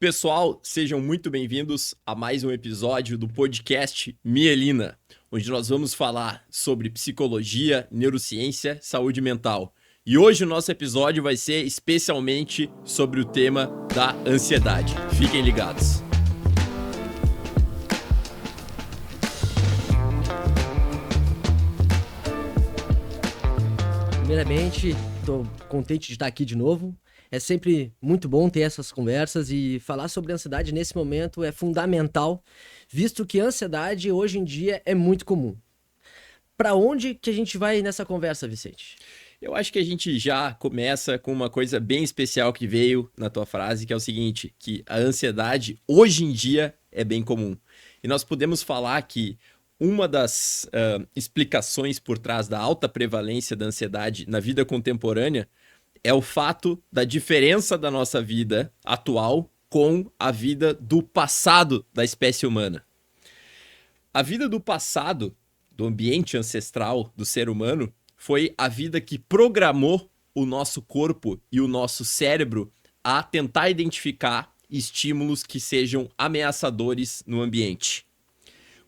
Pessoal, sejam muito bem-vindos a mais um episódio do podcast Mielina, onde nós vamos falar sobre psicologia, neurociência, saúde mental. E hoje o nosso episódio vai ser especialmente sobre o tema da ansiedade. Fiquem ligados. Primeiramente, estou contente de estar aqui de novo. É sempre muito bom ter essas conversas e falar sobre ansiedade nesse momento é fundamental, visto que a ansiedade hoje em dia é muito comum. Para onde que a gente vai nessa conversa, Vicente? Eu acho que a gente já começa com uma coisa bem especial que veio na tua frase, que é o seguinte, que a ansiedade hoje em dia é bem comum. E nós podemos falar que uma das explicações por trás da alta prevalência da ansiedade na vida contemporânea é o fato da diferença da nossa vida atual com a vida do passado da espécie humana. A vida do passado, do ambiente ancestral do ser humano, foi a vida que programou o nosso corpo e o nosso cérebro a tentar identificar estímulos que sejam ameaçadores no ambiente.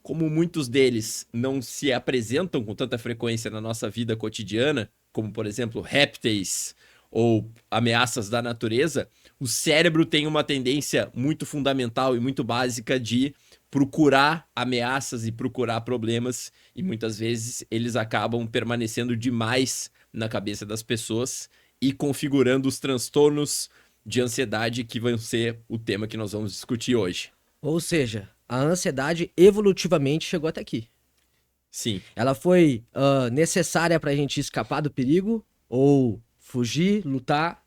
Como muitos deles não se apresentam com tanta frequência na nossa vida cotidiana, como por exemplo répteis ou ameaças da natureza, o cérebro tem uma tendência muito fundamental e muito básica de procurar ameaças e procurar problemas, e muitas vezes eles acabam permanecendo demais na cabeça das pessoas e configurando os transtornos de ansiedade que vão ser o tema que nós vamos discutir hoje. Ou seja, a ansiedade evolutivamente chegou até aqui. Sim. Ela foi necessária para a gente escapar do perigo ou fugir, lutar.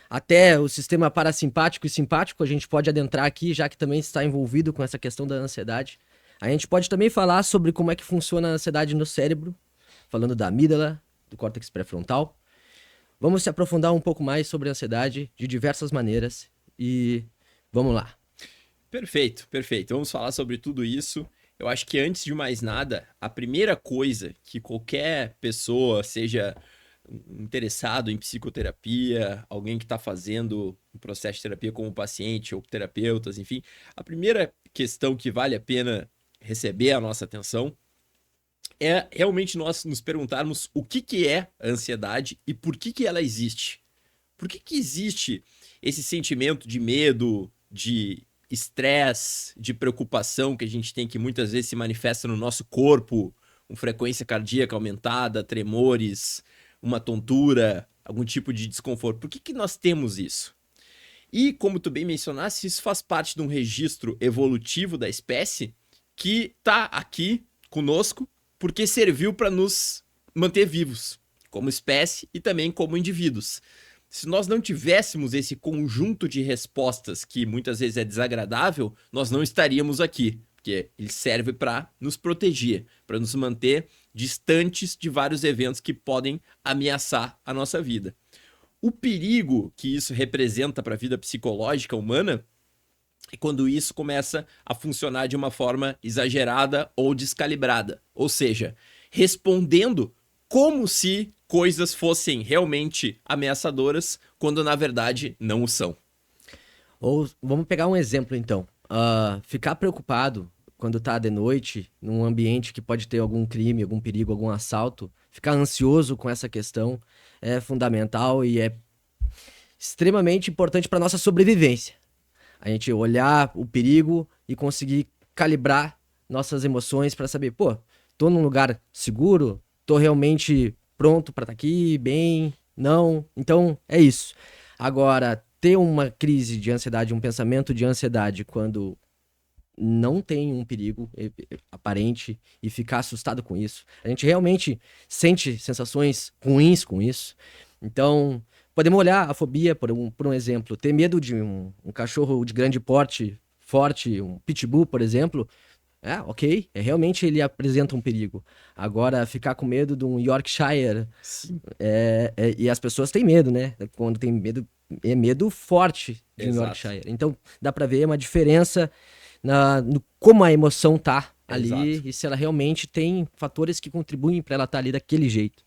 Até o sistema parasimpático e simpático a gente pode adentrar aqui, já que também está envolvido com essa questão da ansiedade. A gente pode também falar sobre como é que funciona a ansiedade no cérebro, falando da amígdala, do córtex pré-frontal. Vamos se aprofundar um pouco mais sobre a ansiedade de diversas maneiras e vamos lá. Perfeito, perfeito. Vamos falar sobre tudo isso. Eu acho que antes de mais nada, a primeira coisa que qualquer pessoa, seja interessado em psicoterapia, alguém que está fazendo um processo de terapia como paciente ou terapeutas, enfim, a primeira questão que vale a pena receber a nossa atenção é realmente nós nos perguntarmos o que é a ansiedade e por que ela existe. Por que existe esse sentimento de medo, de estresse, de preocupação que a gente tem, que muitas vezes se manifesta no nosso corpo, com frequência cardíaca aumentada, tremores, uma tontura, algum tipo de desconforto. Por que nós temos isso? E, como tu bem mencionaste, isso faz parte de um registro evolutivo da espécie que está aqui conosco porque serviu para nos manter vivos, como espécie e também como indivíduos. Se nós não tivéssemos esse conjunto de respostas que muitas vezes é desagradável, nós não estaríamos aqui, porque ele serve para nos proteger, para nos manter distantes de vários eventos que podem ameaçar a nossa vida. O perigo que isso representa para a vida psicológica humana é quando isso começa a funcionar de uma forma exagerada ou descalibrada, ou seja, respondendo como se coisas fossem realmente ameaçadoras, quando na verdade não o são. Ou vamos pegar um exemplo então. Ficar preocupado quando tá de noite, num ambiente que pode ter algum crime, algum perigo, algum assalto, ficar ansioso com essa questão é fundamental e é extremamente importante para nossa sobrevivência. A gente olhar o perigo e conseguir calibrar nossas emoções para saber, tô num lugar seguro, tô realmente pronto para estar aqui, bem, não. Então, é isso. Agora, ter uma crise de ansiedade, um pensamento de ansiedade quando não tem um perigo aparente e ficar assustado com isso. A gente realmente sente sensações ruins com isso. Então, podemos olhar a fobia, por um exemplo. Ter medo de um cachorro de grande porte, forte, um pitbull, por exemplo, ok, realmente ele apresenta um perigo. Agora, ficar com medo de um Yorkshire, e as pessoas têm medo, né? Quando tem medo, é medo forte de um Yorkshire. Então, dá pra ver uma diferença no como a emoção tá ali. Exato. E se ela realmente tem fatores que contribuem para ela estar ali daquele jeito.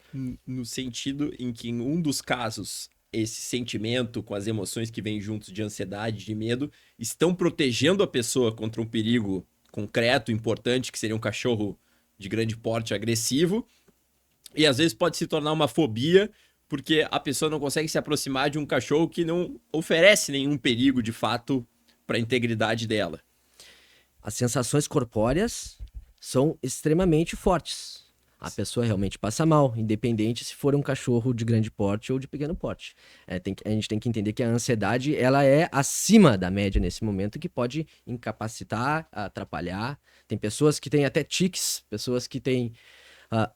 No sentido em que, em um dos casos, esse sentimento, com as emoções que vêm juntos de ansiedade, de medo, estão protegendo a pessoa contra um perigo concreto, importante, que seria um cachorro de grande porte agressivo, e às vezes pode se tornar uma fobia, porque a pessoa não consegue se aproximar de um cachorro que não oferece nenhum perigo de fato para a integridade dela. As sensações corpóreas são extremamente fortes. A pessoa realmente passa mal, independente se for um cachorro de grande porte ou de pequeno porte. A gente tem que entender que a ansiedade ela é acima da média nesse momento, que pode incapacitar, atrapalhar. Tem pessoas que têm até tiques, pessoas que têm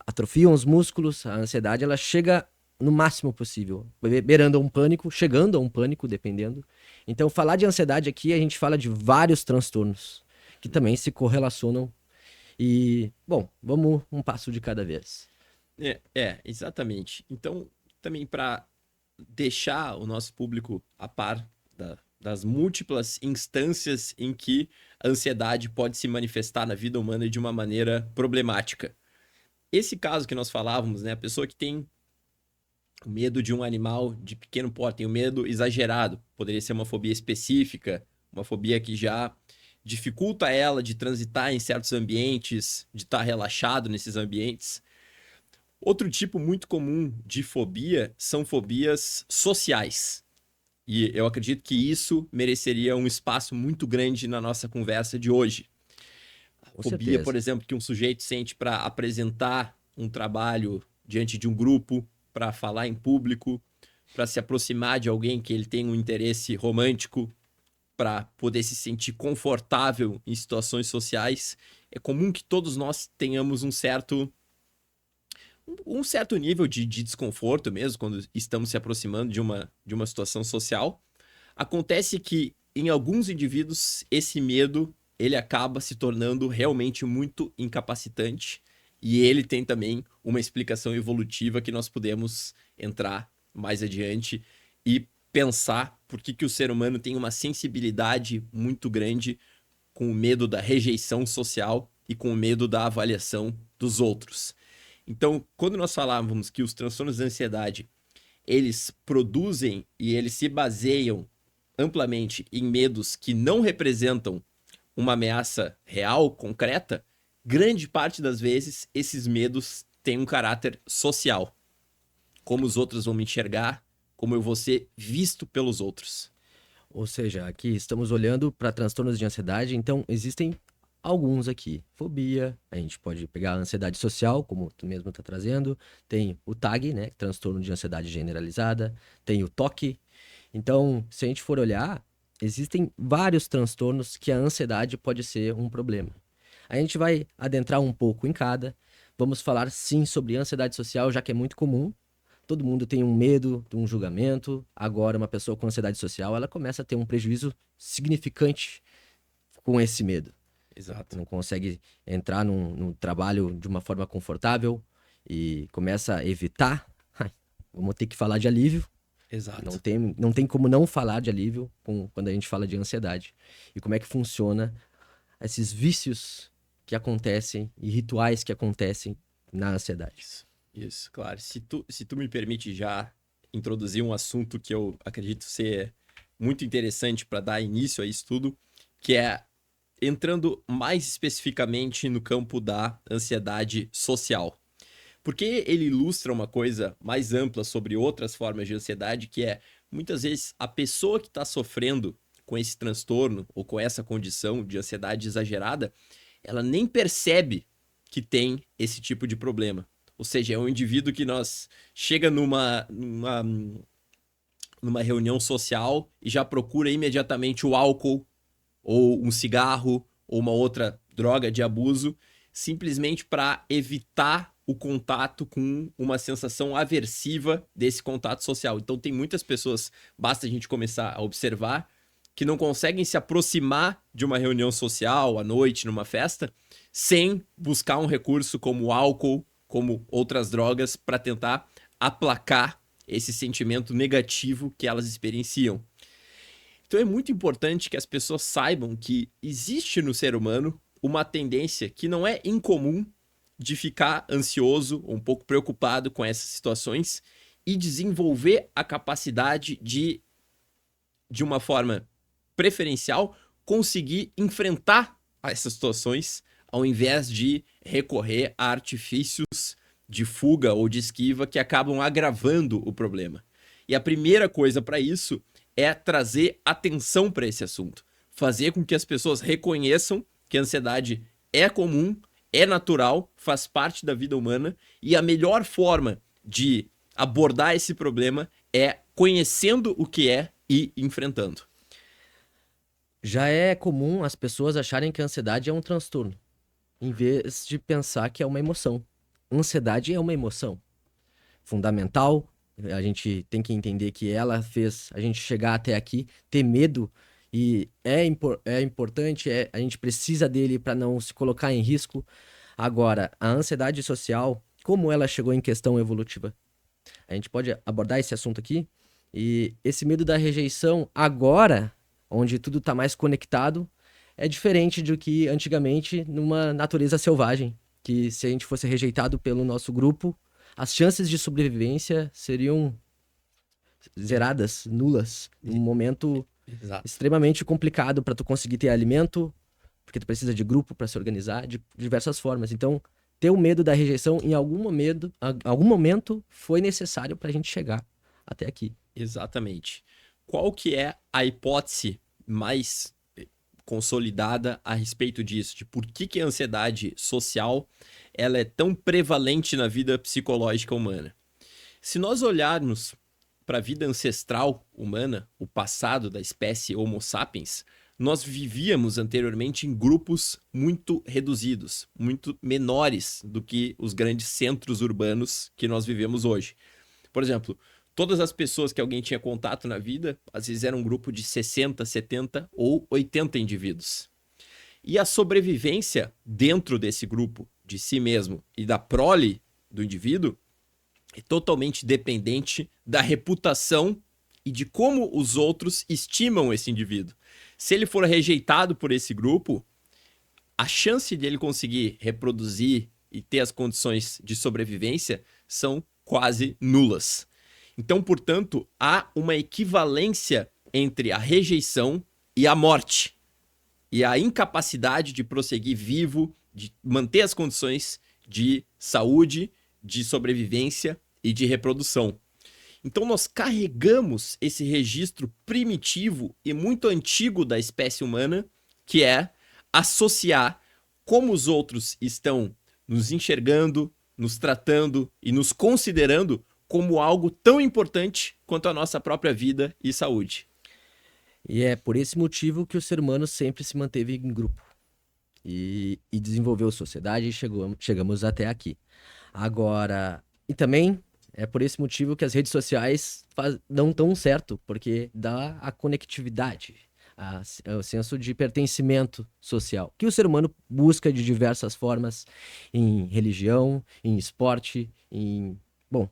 atrofiam os músculos. A ansiedade ela chega no máximo possível, beirando a um pânico, chegando a um pânico, dependendo. Então, falar de ansiedade aqui, a gente fala de vários transtornos que também se correlacionam. E, bom, vamos um passo de cada vez. Exatamente. Então, também para deixar o nosso público a par das múltiplas instâncias em que a ansiedade pode se manifestar na vida humana de uma maneira problemática. Esse caso que nós falávamos, né, a pessoa que tem o medo de um animal de pequeno porte, tem o medo exagerado, poderia ser uma fobia específica, uma fobia que já dificulta ela de transitar em certos ambientes, de estar relaxado nesses ambientes. Outro tipo muito comum de fobia são fobias sociais. E eu acredito que isso mereceria um espaço muito grande na nossa conversa de hoje. Com Fobia, certeza. por exemplo, que um sujeito sente para apresentar um trabalho diante de um grupo, para falar em público, para se aproximar de alguém que ele tem um interesse romântico, para poder se sentir confortável em situações sociais. É comum que todos nós tenhamos um certo nível de desconforto mesmo quando estamos se aproximando de uma situação social. Acontece que em alguns indivíduos esse medo ele acaba se tornando realmente muito incapacitante, e ele tem também uma explicação evolutiva que nós podemos entrar mais adiante e pensar por que o ser humano tem uma sensibilidade muito grande com o medo da rejeição social e com o medo da avaliação dos outros. Então, quando nós falávamos que os transtornos de ansiedade, eles produzem e eles se baseiam amplamente em medos que não representam uma ameaça real, concreta, grande parte das vezes esses medos têm um caráter social. Como os outros vão me enxergar, como eu vou ser visto pelos outros. Ou seja, aqui estamos olhando para transtornos de ansiedade, então existem alguns aqui. Fobia, a gente pode pegar a ansiedade social, como tu mesmo está trazendo. Tem o TAG, né, transtorno de ansiedade generalizada. Tem o TOC. Então, se a gente for olhar, existem vários transtornos que a ansiedade pode ser um problema. A gente vai adentrar um pouco em cada. Vamos falar sim sobre ansiedade social, já que é muito comum. Todo mundo tem um medo de um julgamento. Agora, uma pessoa com ansiedade social, ela começa a ter um prejuízo significante com esse medo. Exato. Não consegue entrar num trabalho de uma forma confortável e começa a evitar. Vamos ter que falar de alívio. Exato. Não tem como não falar de alívio quando a gente fala de ansiedade. E como é que funciona esses vícios que acontecem e rituais que acontecem na ansiedade. Isso, claro. Se tu me permite já introduzir um assunto que eu acredito ser muito interessante para dar início a isso tudo, que é entrando mais especificamente no campo da ansiedade social. Porque ele ilustra uma coisa mais ampla sobre outras formas de ansiedade, que é, muitas vezes, a pessoa que está sofrendo com esse transtorno ou com essa condição de ansiedade exagerada, ela nem percebe que tem esse tipo de problema. Ou seja, é um indivíduo que chega numa reunião social e já procura imediatamente o álcool, ou um cigarro, ou uma outra droga de abuso, simplesmente para evitar o contato com uma sensação aversiva desse contato social. Então tem muitas pessoas, basta a gente começar a observar, que não conseguem se aproximar de uma reunião social à noite, numa festa, sem buscar um recurso como o álcool, como outras drogas, para tentar aplacar esse sentimento negativo que elas experienciam. Então é muito importante que as pessoas saibam que existe no ser humano uma tendência que não é incomum de ficar ansioso ou um pouco preocupado com essas situações, e desenvolver a capacidade de uma forma preferencial, conseguir enfrentar essas situações ao invés de recorrer a artifícios de fuga ou de esquiva que acabam agravando o problema. E a primeira coisa para isso é trazer atenção para esse assunto. Fazer com que as pessoas reconheçam que a ansiedade é comum, é natural, faz parte da vida humana e a melhor forma de abordar esse problema é conhecendo o que é e enfrentando. Já é comum as pessoas acharem que a ansiedade é um transtorno, em vez de pensar que é uma emoção. Ansiedade é uma emoção fundamental. A gente tem que entender que ela fez a gente chegar até aqui, ter medo, e é importante, a gente precisa dele para não se colocar em risco. Agora, a ansiedade social, como ela chegou em questão evolutiva? A gente pode abordar esse assunto aqui. E esse medo da rejeição, agora, onde tudo está mais conectado, é diferente do que antigamente numa natureza selvagem. Que se a gente fosse rejeitado pelo nosso grupo, as chances de sobrevivência seriam zeradas, nulas. Um momento extremamente complicado para tu conseguir ter alimento, porque tu precisa de grupo para se organizar de diversas formas. Então, ter o medo da rejeição em algum momento foi necessário para a gente chegar até aqui. Exatamente. Qual que é a hipótese mais consolidada a respeito disso? De por que a ansiedade social ela é tão prevalente na vida psicológica humana? Se nós olharmos para a vida ancestral humana, o passado da espécie Homo sapiens, nós vivíamos anteriormente em grupos muito reduzidos, muito menores do que os grandes centros urbanos que nós vivemos hoje. Por exemplo, todas as pessoas que alguém tinha contato na vida, às vezes era um grupo de 60, 70 ou 80 indivíduos. E a sobrevivência dentro desse grupo, de si mesmo e da prole do indivíduo, é totalmente dependente da reputação e de como os outros estimam esse indivíduo. Se ele for rejeitado por esse grupo, a chance de ele conseguir reproduzir e ter as condições de sobrevivência são quase nulas. Então, portanto, há uma equivalência entre a rejeição e a morte. E a incapacidade de prosseguir vivo, de manter as condições de saúde, de sobrevivência e de reprodução. Então, nós carregamos esse registro primitivo e muito antigo da espécie humana, que é associar como os outros estão nos enxergando, nos tratando e nos considerando como algo tão importante quanto a nossa própria vida e saúde. E é por esse motivo que o ser humano sempre se manteve em grupo e desenvolveu sociedade e chegamos até aqui. Agora, e também é por esse motivo que as redes sociais não tão certo, porque dá a conectividade, o senso de pertencimento social, que o ser humano busca de diversas formas, em religião, em esporte, Bom,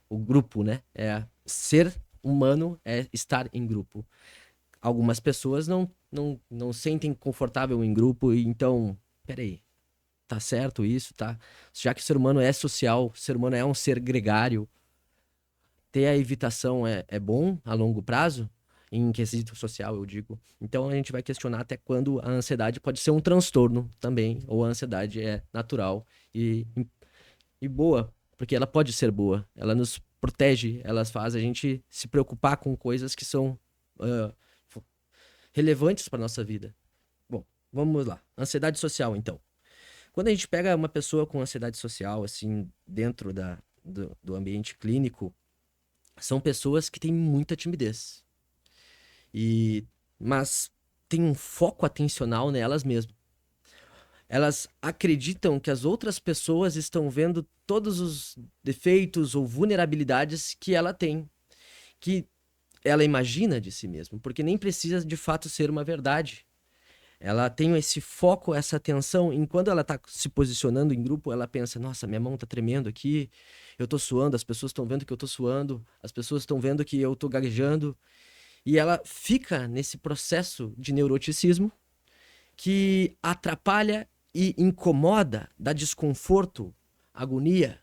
o grupo, né? Ser humano é estar em grupo. Algumas pessoas não sentem confortável em grupo, e então, peraí, tá certo isso, tá? Já que o ser humano é social, o ser humano é um ser gregário, ter a evitação é bom a longo prazo, em quesito social, eu digo. Então a gente vai questionar até quando a ansiedade pode ser um transtorno também, ou a ansiedade é natural e boa, porque ela pode ser boa, ela nos protege, ela faz a gente se preocupar com coisas que são relevantes para nossa vida. Bom, vamos lá. Ansiedade social, então. Quando a gente pega uma pessoa com ansiedade social, assim, dentro do ambiente clínico, são pessoas que têm muita timidez. Mas tem um foco atencional nelas mesmas. Elas acreditam que as outras pessoas estão vendo todos os defeitos ou vulnerabilidades que ela tem, que ela imagina de si mesma, porque nem precisa de fato ser uma verdade. Ela tem esse foco, essa atenção, enquanto ela está se posicionando em grupo, ela pensa, nossa, minha mão está tremendo aqui, eu estou suando, as pessoas estão vendo que eu estou suando, as pessoas estão vendo que eu estou gaguejando, e ela fica nesse processo de neuroticismo que atrapalha e incomoda, dá desconforto, agonia.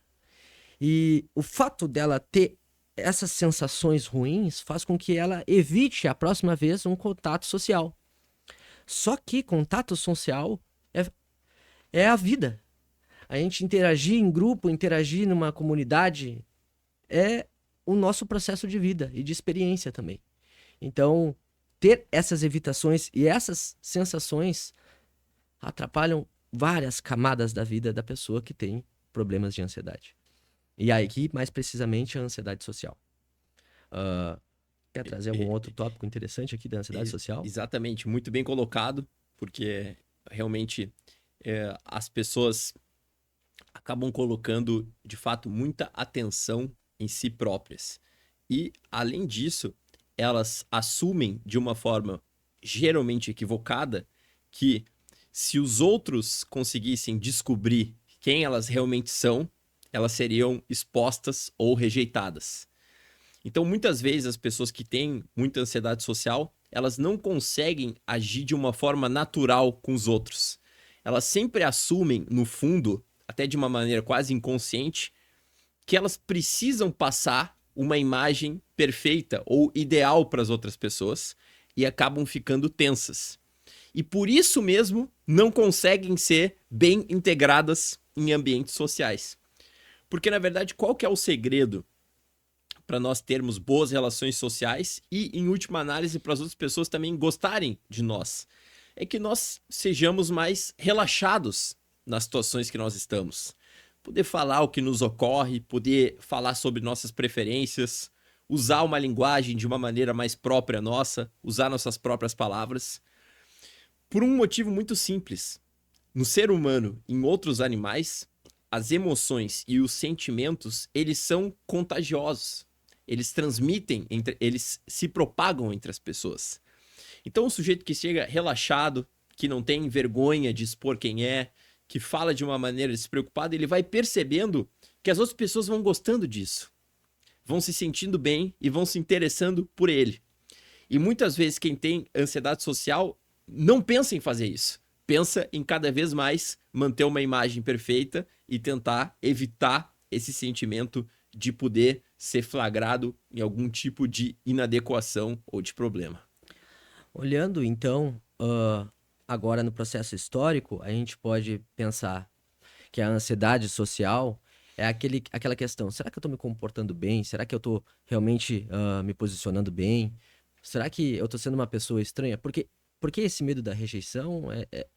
E o fato dela ter essas sensações ruins faz com que ela evite a próxima vez um contato social. Só que contato social é a vida. A gente interagir em grupo, interagir numa comunidade é o nosso processo de vida e de experiência também. Então, ter essas evitações e essas sensações atrapalham várias camadas da vida da pessoa que tem problemas de ansiedade. E aí, aqui, mais precisamente, a ansiedade social. Quer trazer algum outro tópico interessante aqui da ansiedade social? Exatamente, muito bem colocado, porque realmente as pessoas acabam colocando, de fato, muita atenção em si próprias. E, além disso, elas assumem de uma forma geralmente equivocada que se os outros conseguissem descobrir quem elas realmente são, elas seriam expostas ou rejeitadas. Então, muitas vezes, as pessoas que têm muita ansiedade social, elas não conseguem agir de uma forma natural com os outros. Elas sempre assumem, no fundo, até de uma maneira quase inconsciente, que elas precisam passar uma imagem perfeita ou ideal para as outras pessoas e acabam ficando tensas. E por isso mesmo não conseguem ser bem integradas em ambientes sociais. Porque, na verdade, qual que é o segredo para nós termos boas relações sociais e, em última análise, para as outras pessoas também gostarem de nós? É que nós sejamos mais relaxados nas situações que nós estamos. Poder falar o que nos ocorre, poder falar sobre nossas preferências, usar uma linguagem de uma maneira mais própria nossa, usar nossas próprias palavras. Por um motivo muito simples. No ser humano e em outros animais, as emoções e os sentimentos, eles são contagiosos. Eles transmitem, eles se propagam entre as pessoas. Então, o sujeito que chega relaxado, que não tem vergonha de expor quem é, que fala de uma maneira despreocupada, ele vai percebendo que as outras pessoas vão gostando disso. Vão se sentindo bem e vão se interessando por ele. E muitas vezes quem tem ansiedade social não pensa em fazer isso. Pensa em cada vez mais manter uma imagem perfeita e tentar evitar esse sentimento de poder ser flagrado em algum tipo de inadequação ou de problema. Olhando, então, agora no processo histórico, a gente pode pensar que a ansiedade social é aquela questão: será que eu estou me comportando bem? Será que eu estou realmente me posicionando bem? Será que eu estou sendo uma pessoa estranha? Porque esse medo da rejeição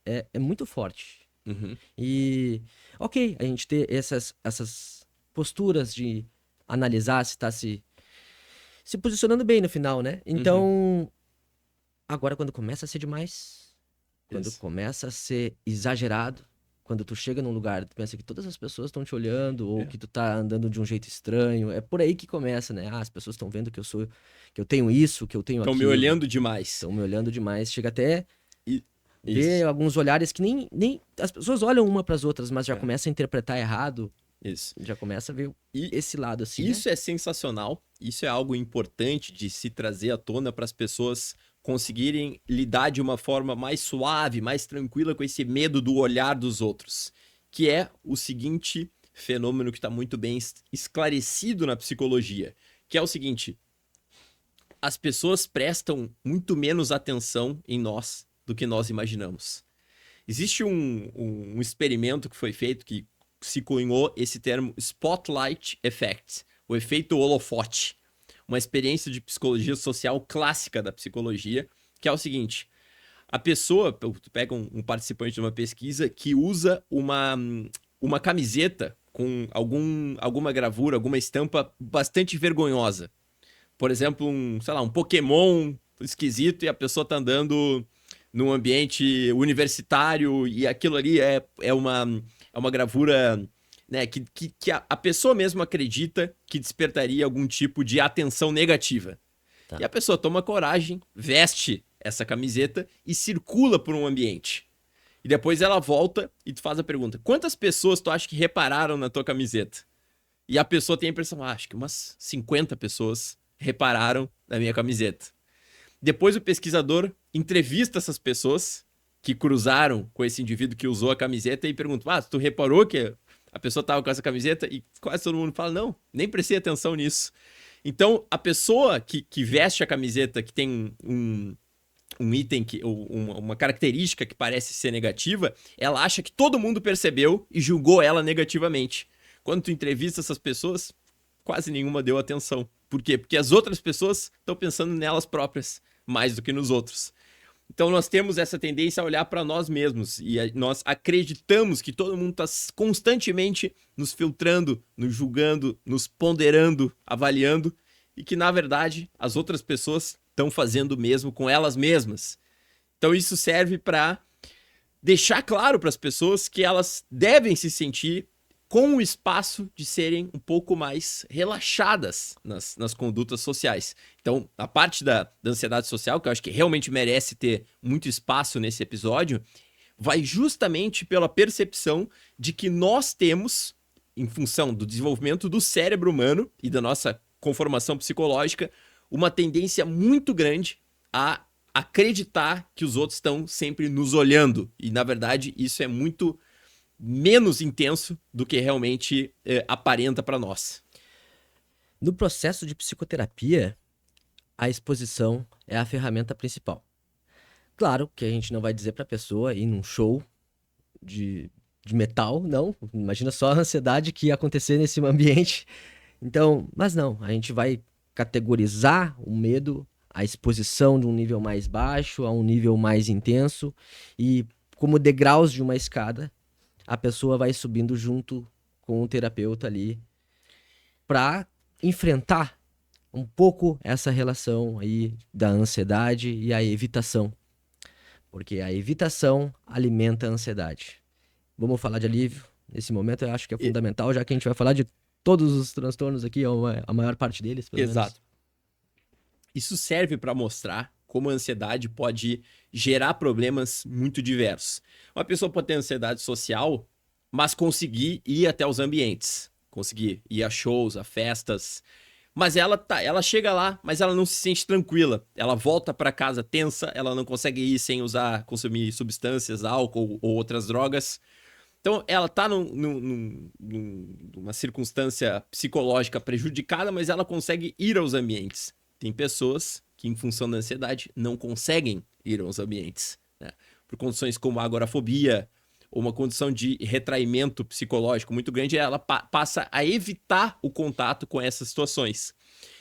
é muito forte. Uhum. E, ok, a gente ter essas posturas de analisar se está se posicionando bem no final, né? Então, agora quando começa a ser demais, quando Isso. começa a ser exagerado, quando tu chega num lugar, tu pensa que todas as pessoas estão te olhando, ou que tu tá andando de um jeito estranho, é por aí que começa, né? Ah, as pessoas estão vendo que eu tenho isso, que eu tenho Estão aquilo. me olhando demais. Estão me olhando demais. Chega até Isso. ver alguns olhares que nem as pessoas olham uma para as outras, mas já começa a interpretar errado. Isso. Já começa a ver esse lado assim. Isso é sensacional. Isso é algo importante de se trazer à tona para as pessoas conseguirem lidar de uma forma mais suave, mais tranquila com esse medo do olhar dos outros, que é o seguinte fenômeno que está muito bem esclarecido na psicologia, que é o seguinte: as pessoas prestam muito menos atenção em nós do que nós imaginamos. Existe um experimento que foi feito que se cunhou esse termo Spotlight Effect, o efeito holofote. Uma experiência de psicologia social clássica da psicologia, que é o seguinte: a pessoa, tu pega um participante de uma pesquisa que usa uma camiseta com alguma gravura, alguma estampa bastante vergonhosa. Por exemplo, um Pokémon esquisito e a pessoa tá andando num ambiente universitário e aquilo ali é uma gravura, né, que a pessoa mesmo acredita que despertaria algum tipo de atenção negativa. Tá. E a pessoa toma coragem, veste essa camiseta e circula por um ambiente. E depois ela volta e tu faz a pergunta: quantas pessoas tu acha que repararam na tua camiseta? E a pessoa tem a impressão: acho que umas 50 pessoas repararam na minha camiseta. Depois o pesquisador entrevista essas pessoas que cruzaram com esse indivíduo que usou a camiseta e pergunta: tu reparou que a pessoa estava com essa camiseta? E quase todo mundo fala: não, nem prestei atenção nisso. Então, a pessoa que veste a camiseta que tem um item, uma característica que parece ser negativa, ela acha que todo mundo percebeu e julgou ela negativamente. Quando tu entrevista essas pessoas, quase nenhuma deu atenção. Por quê? Porque as outras pessoas estão pensando nelas próprias, mais do que nos outros. Então nós temos essa tendência a olhar para nós mesmos e nós acreditamos que todo mundo está constantemente nos filtrando, nos julgando, nos ponderando, avaliando e que na verdade as outras pessoas estão fazendo o mesmo com elas mesmas. Então isso serve para deixar claro para as pessoas que elas devem se sentir com o espaço de serem um pouco mais relaxadas nas condutas sociais. Então, a parte da ansiedade social, que eu acho que realmente merece ter muito espaço nesse episódio, vai justamente pela percepção de que nós temos, em função do desenvolvimento do cérebro humano e da nossa conformação psicológica, uma tendência muito grande a acreditar que os outros estão sempre nos olhando. E, na verdade, isso é muito menos intenso do que realmente aparenta para nós. No processo de psicoterapia, a exposição é a ferramenta principal. Claro que a gente não vai dizer para a pessoa ir num show de metal, não. Imagina só a ansiedade que ia acontecer nesse ambiente. Então, mas não, a gente vai categorizar o medo, a exposição de um nível mais baixo a um nível mais intenso e como degraus de uma escada, a pessoa vai subindo junto com o terapeuta ali para enfrentar um pouco essa relação aí da ansiedade e a evitação. Porque a evitação alimenta a ansiedade. Vamos falar de alívio? Nesse momento eu acho que é fundamental, já que a gente vai falar de todos os transtornos aqui, a maior parte deles, pelo Exato. menos. Isso serve para mostrar como a ansiedade pode gerar problemas muito diversos. Uma pessoa pode ter ansiedade social, mas conseguir ir até os ambientes, conseguir ir a shows, a festas, mas ela chega lá, mas ela não se sente tranquila. Ela volta para casa tensa, ela não consegue ir sem consumir substâncias, álcool ou outras drogas. Então, ela está numa circunstância psicológica prejudicada, mas ela consegue ir aos ambientes. Tem pessoas que, em função da ansiedade, não conseguem ir aos ambientes, né? Por condições como agorafobia, ou uma condição de retraimento psicológico muito grande, ela passa a evitar o contato com essas situações.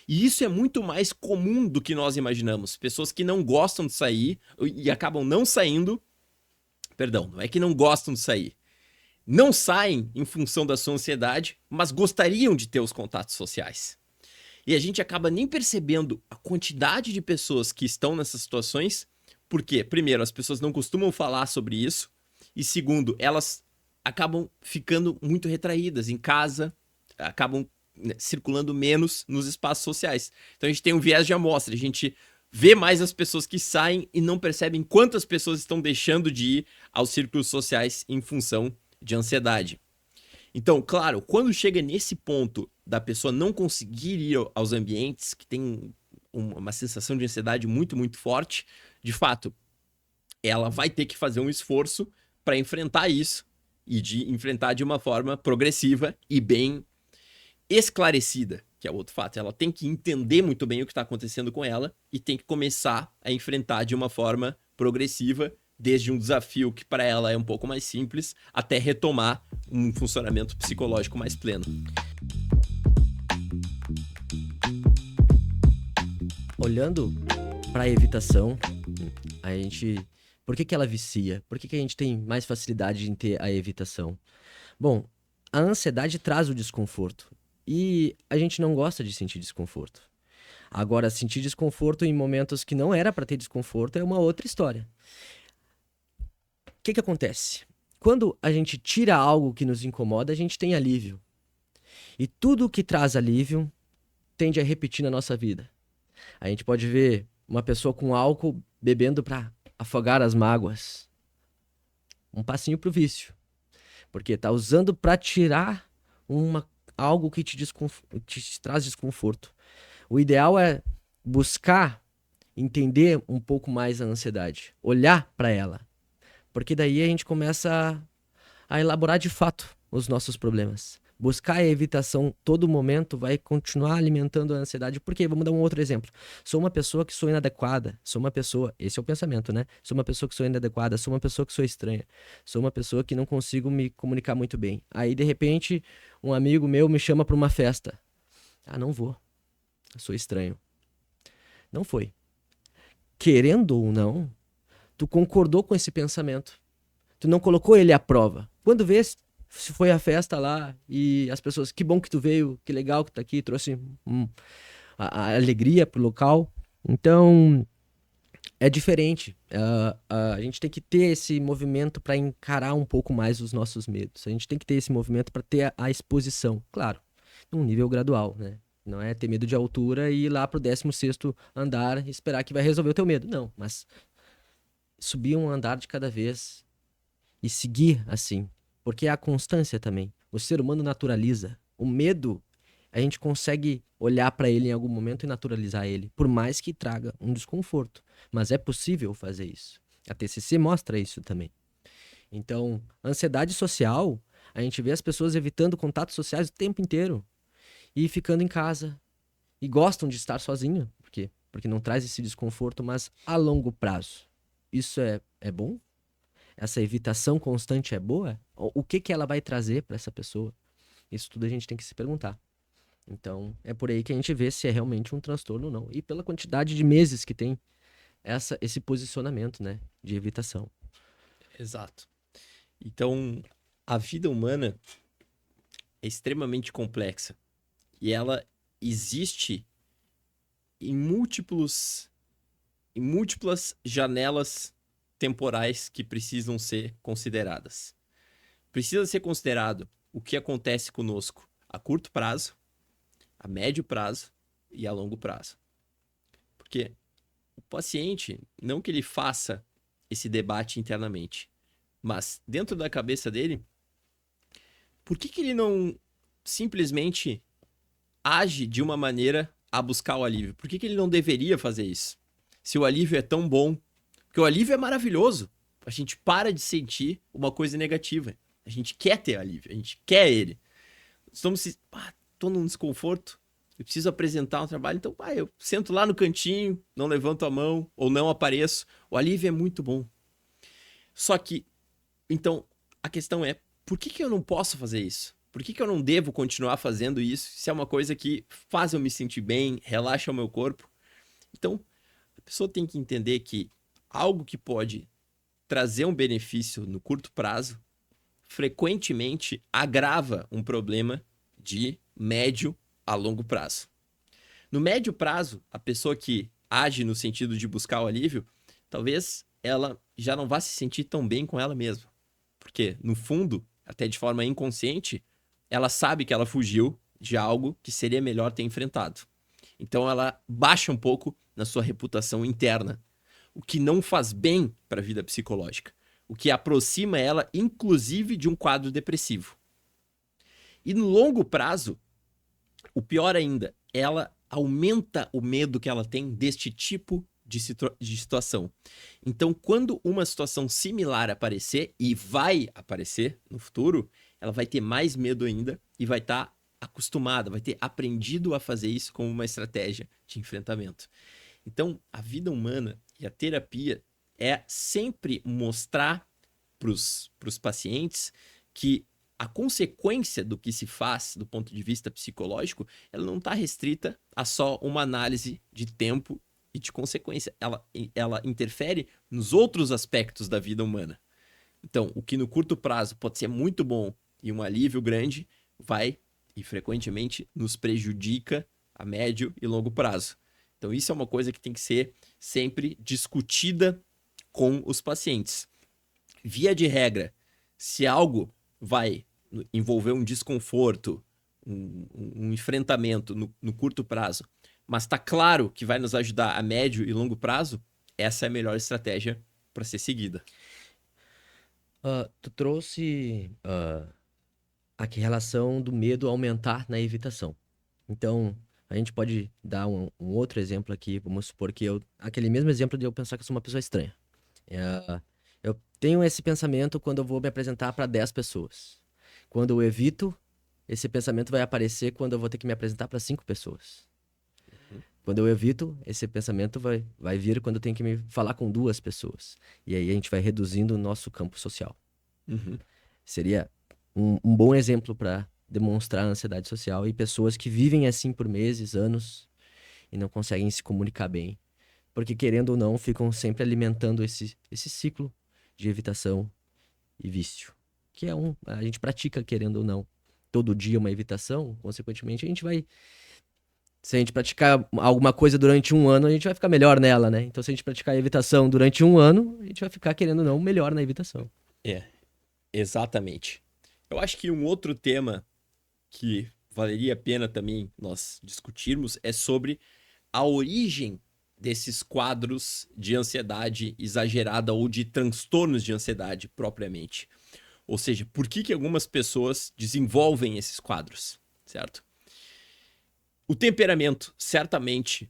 E isso é muito mais comum do que nós imaginamos. Pessoas que não gostam de sair e acabam não saindo. Perdão, não é que não gostam de sair. Não saem em função da sua ansiedade, mas gostariam de ter os contatos sociais. E a gente acaba nem percebendo a quantidade de pessoas que estão nessas situações, porque, primeiro, as pessoas não costumam falar sobre isso, e segundo, elas acabam ficando muito retraídas em casa, acabam circulando menos nos espaços sociais. Então a gente tem um viés de amostra, a gente vê mais as pessoas que saem e não percebem quantas pessoas estão deixando de ir aos círculos sociais em função de ansiedade. Então, claro, quando chega nesse ponto da pessoa não conseguir ir aos ambientes, que tem uma sensação de ansiedade muito, muito forte, de fato, ela vai ter que fazer um esforço para enfrentar isso e de enfrentar de uma forma progressiva e bem esclarecida, que é outro fato. Ela tem que entender muito bem o que está acontecendo com ela e tem que começar a enfrentar de uma forma progressiva, desde um desafio que para ela é um pouco mais simples, até retomar um funcionamento psicológico mais pleno. Olhando para a evitação, a gente... Por que ela vicia? Por que a gente tem mais facilidade em ter a evitação? Bom, a ansiedade traz o desconforto. E a gente não gosta de sentir desconforto. Agora, sentir desconforto em momentos que não era para ter desconforto é uma outra história. O que acontece? Quando a gente tira algo que nos incomoda, a gente tem alívio. E tudo que traz alívio tende a repetir na nossa vida. A gente pode ver uma pessoa com álcool bebendo para afogar as mágoas. Um passinho pro vício. Porque tá usando para tirar algo que te traz desconforto. O ideal é buscar entender um pouco mais a ansiedade. Olhar para ela. Porque daí a gente começa a elaborar de fato os nossos problemas. Buscar a evitação todo momento vai continuar alimentando a ansiedade. Por quê? Vamos dar um outro exemplo. Sou uma pessoa que sou inadequada. Sou uma pessoa... Esse é o pensamento, né? Sou uma pessoa que sou inadequada. Sou uma pessoa que sou estranha. Sou uma pessoa que não consigo me comunicar muito bem. Aí, de repente, um amigo meu me chama para uma festa. Ah, não vou. Eu sou estranho. Não foi. Querendo ou não, tu concordou com esse pensamento. Tu não colocou ele à prova. Quando vê, se foi a festa lá e as pessoas, que bom que tu veio, que legal que tu tá aqui, trouxe a alegria pro local. Então, é diferente. A gente tem que ter esse movimento para encarar um pouco mais os nossos medos. A gente tem que ter esse movimento para ter a exposição, claro, num nível gradual, né? Não é ter medo de altura e ir lá pro 16º andar e esperar que vai resolver o teu medo. Não, mas subir um andar de cada vez e seguir assim. Porque é a constância também. O ser humano naturaliza. O medo, a gente consegue olhar para ele em algum momento e naturalizar ele, por mais que traga um desconforto. Mas é possível fazer isso. A TCC mostra isso também. Então, ansiedade social, a gente vê as pessoas evitando contatos sociais o tempo inteiro e ficando em casa. E gostam de estar sozinho. Por quê? Porque não traz esse desconforto, mas a longo prazo. Isso é bom? Essa evitação constante é boa? O que que ela vai trazer para essa pessoa? Isso tudo a gente tem que se perguntar. Então, é por aí que a gente vê se é realmente um transtorno ou não. E pela quantidade de meses que tem esse posicionamento, né, de evitação. Exato. Então, a vida humana é extremamente complexa e ela existe em múltiplas janelas temporais que precisam ser consideradas. Precisa ser considerado o que acontece conosco a curto prazo, a médio prazo e a longo prazo. Porque o paciente, não que ele faça esse debate internamente, mas dentro da cabeça dele, por que ele não simplesmente age de uma maneira a buscar o alívio? Por que ele não deveria fazer isso? Se o alívio é tão bom, porque o alívio é maravilhoso. A gente para de sentir uma coisa negativa. A gente quer ter alívio, a gente quer ele. Tô num desconforto, eu preciso apresentar um trabalho, então eu sento lá no cantinho, não levanto a mão ou não apareço. O alívio é muito bom. Só que, então, a questão é, por que eu não posso fazer isso? Por que eu não devo continuar fazendo isso se é uma coisa que faz eu me sentir bem, relaxa o meu corpo? Então, a pessoa tem que entender que algo que pode trazer um benefício no curto prazo, frequentemente agrava um problema de médio a longo prazo. No médio prazo, a pessoa que age no sentido de buscar o alívio, talvez ela já não vá se sentir tão bem com ela mesma. Porque, no fundo, até de forma inconsciente, ela sabe que ela fugiu de algo que seria melhor ter enfrentado. Então ela baixa um pouco na sua reputação interna, o que não faz bem para a vida psicológica, o que aproxima ela, inclusive, de um quadro depressivo. E no longo prazo, o pior ainda, ela aumenta o medo que ela tem deste tipo de situação. Então, quando uma situação similar aparecer, e vai aparecer no futuro, ela vai ter mais medo ainda e vai estar acostumada, vai ter aprendido a fazer isso como uma estratégia de enfrentamento. Então, a vida humana e a terapia é sempre mostrar para os pacientes que a consequência do que se faz do ponto de vista psicológico, ela não está restrita a só uma análise de tempo e de consequência. Ela interfere nos outros aspectos da vida humana. Então, o que no curto prazo pode ser muito bom e um alívio grande, vai e frequentemente nos prejudica a médio e longo prazo. Então, isso é uma coisa que tem que ser sempre discutida com os pacientes. Via de regra, se algo vai envolver um desconforto, um enfrentamento no curto prazo, mas está claro que vai nos ajudar a médio e longo prazo, essa é a melhor estratégia para ser seguida. Tu trouxe a relação do medo aumentar na evitação. Então, a gente pode dar um outro exemplo aqui. Vamos supor que aquele mesmo exemplo de eu pensar que eu sou uma pessoa estranha. Eu tenho esse pensamento quando eu vou me apresentar para 10 pessoas. Quando eu evito esse pensamento vai aparecer quando eu vou ter que me apresentar para 5 pessoas. Quando eu evito, esse pensamento vai vir quando eu tenho que me falar com 2 pessoas. E aí a gente vai reduzindo o nosso campo social. Seria um bom exemplo para demonstrar a ansiedade social e pessoas que vivem assim por meses, anos e não conseguem se comunicar bem. Porque, querendo ou não, ficam sempre alimentando esse ciclo de evitação e vício. Que a gente pratica, querendo ou não, todo dia uma evitação, consequentemente a gente vai... Se a gente praticar alguma coisa durante 1 ano, a gente vai ficar melhor nela, né? Então, se a gente praticar a evitação durante 1 ano, a gente vai ficar, querendo ou não, melhor na evitação. Exatamente. Eu acho que um outro tema que valeria a pena também nós discutirmos é sobre a origem desses quadros de ansiedade exagerada ou de transtornos de ansiedade propriamente. Ou seja, por que algumas pessoas desenvolvem esses quadros, certo? O temperamento certamente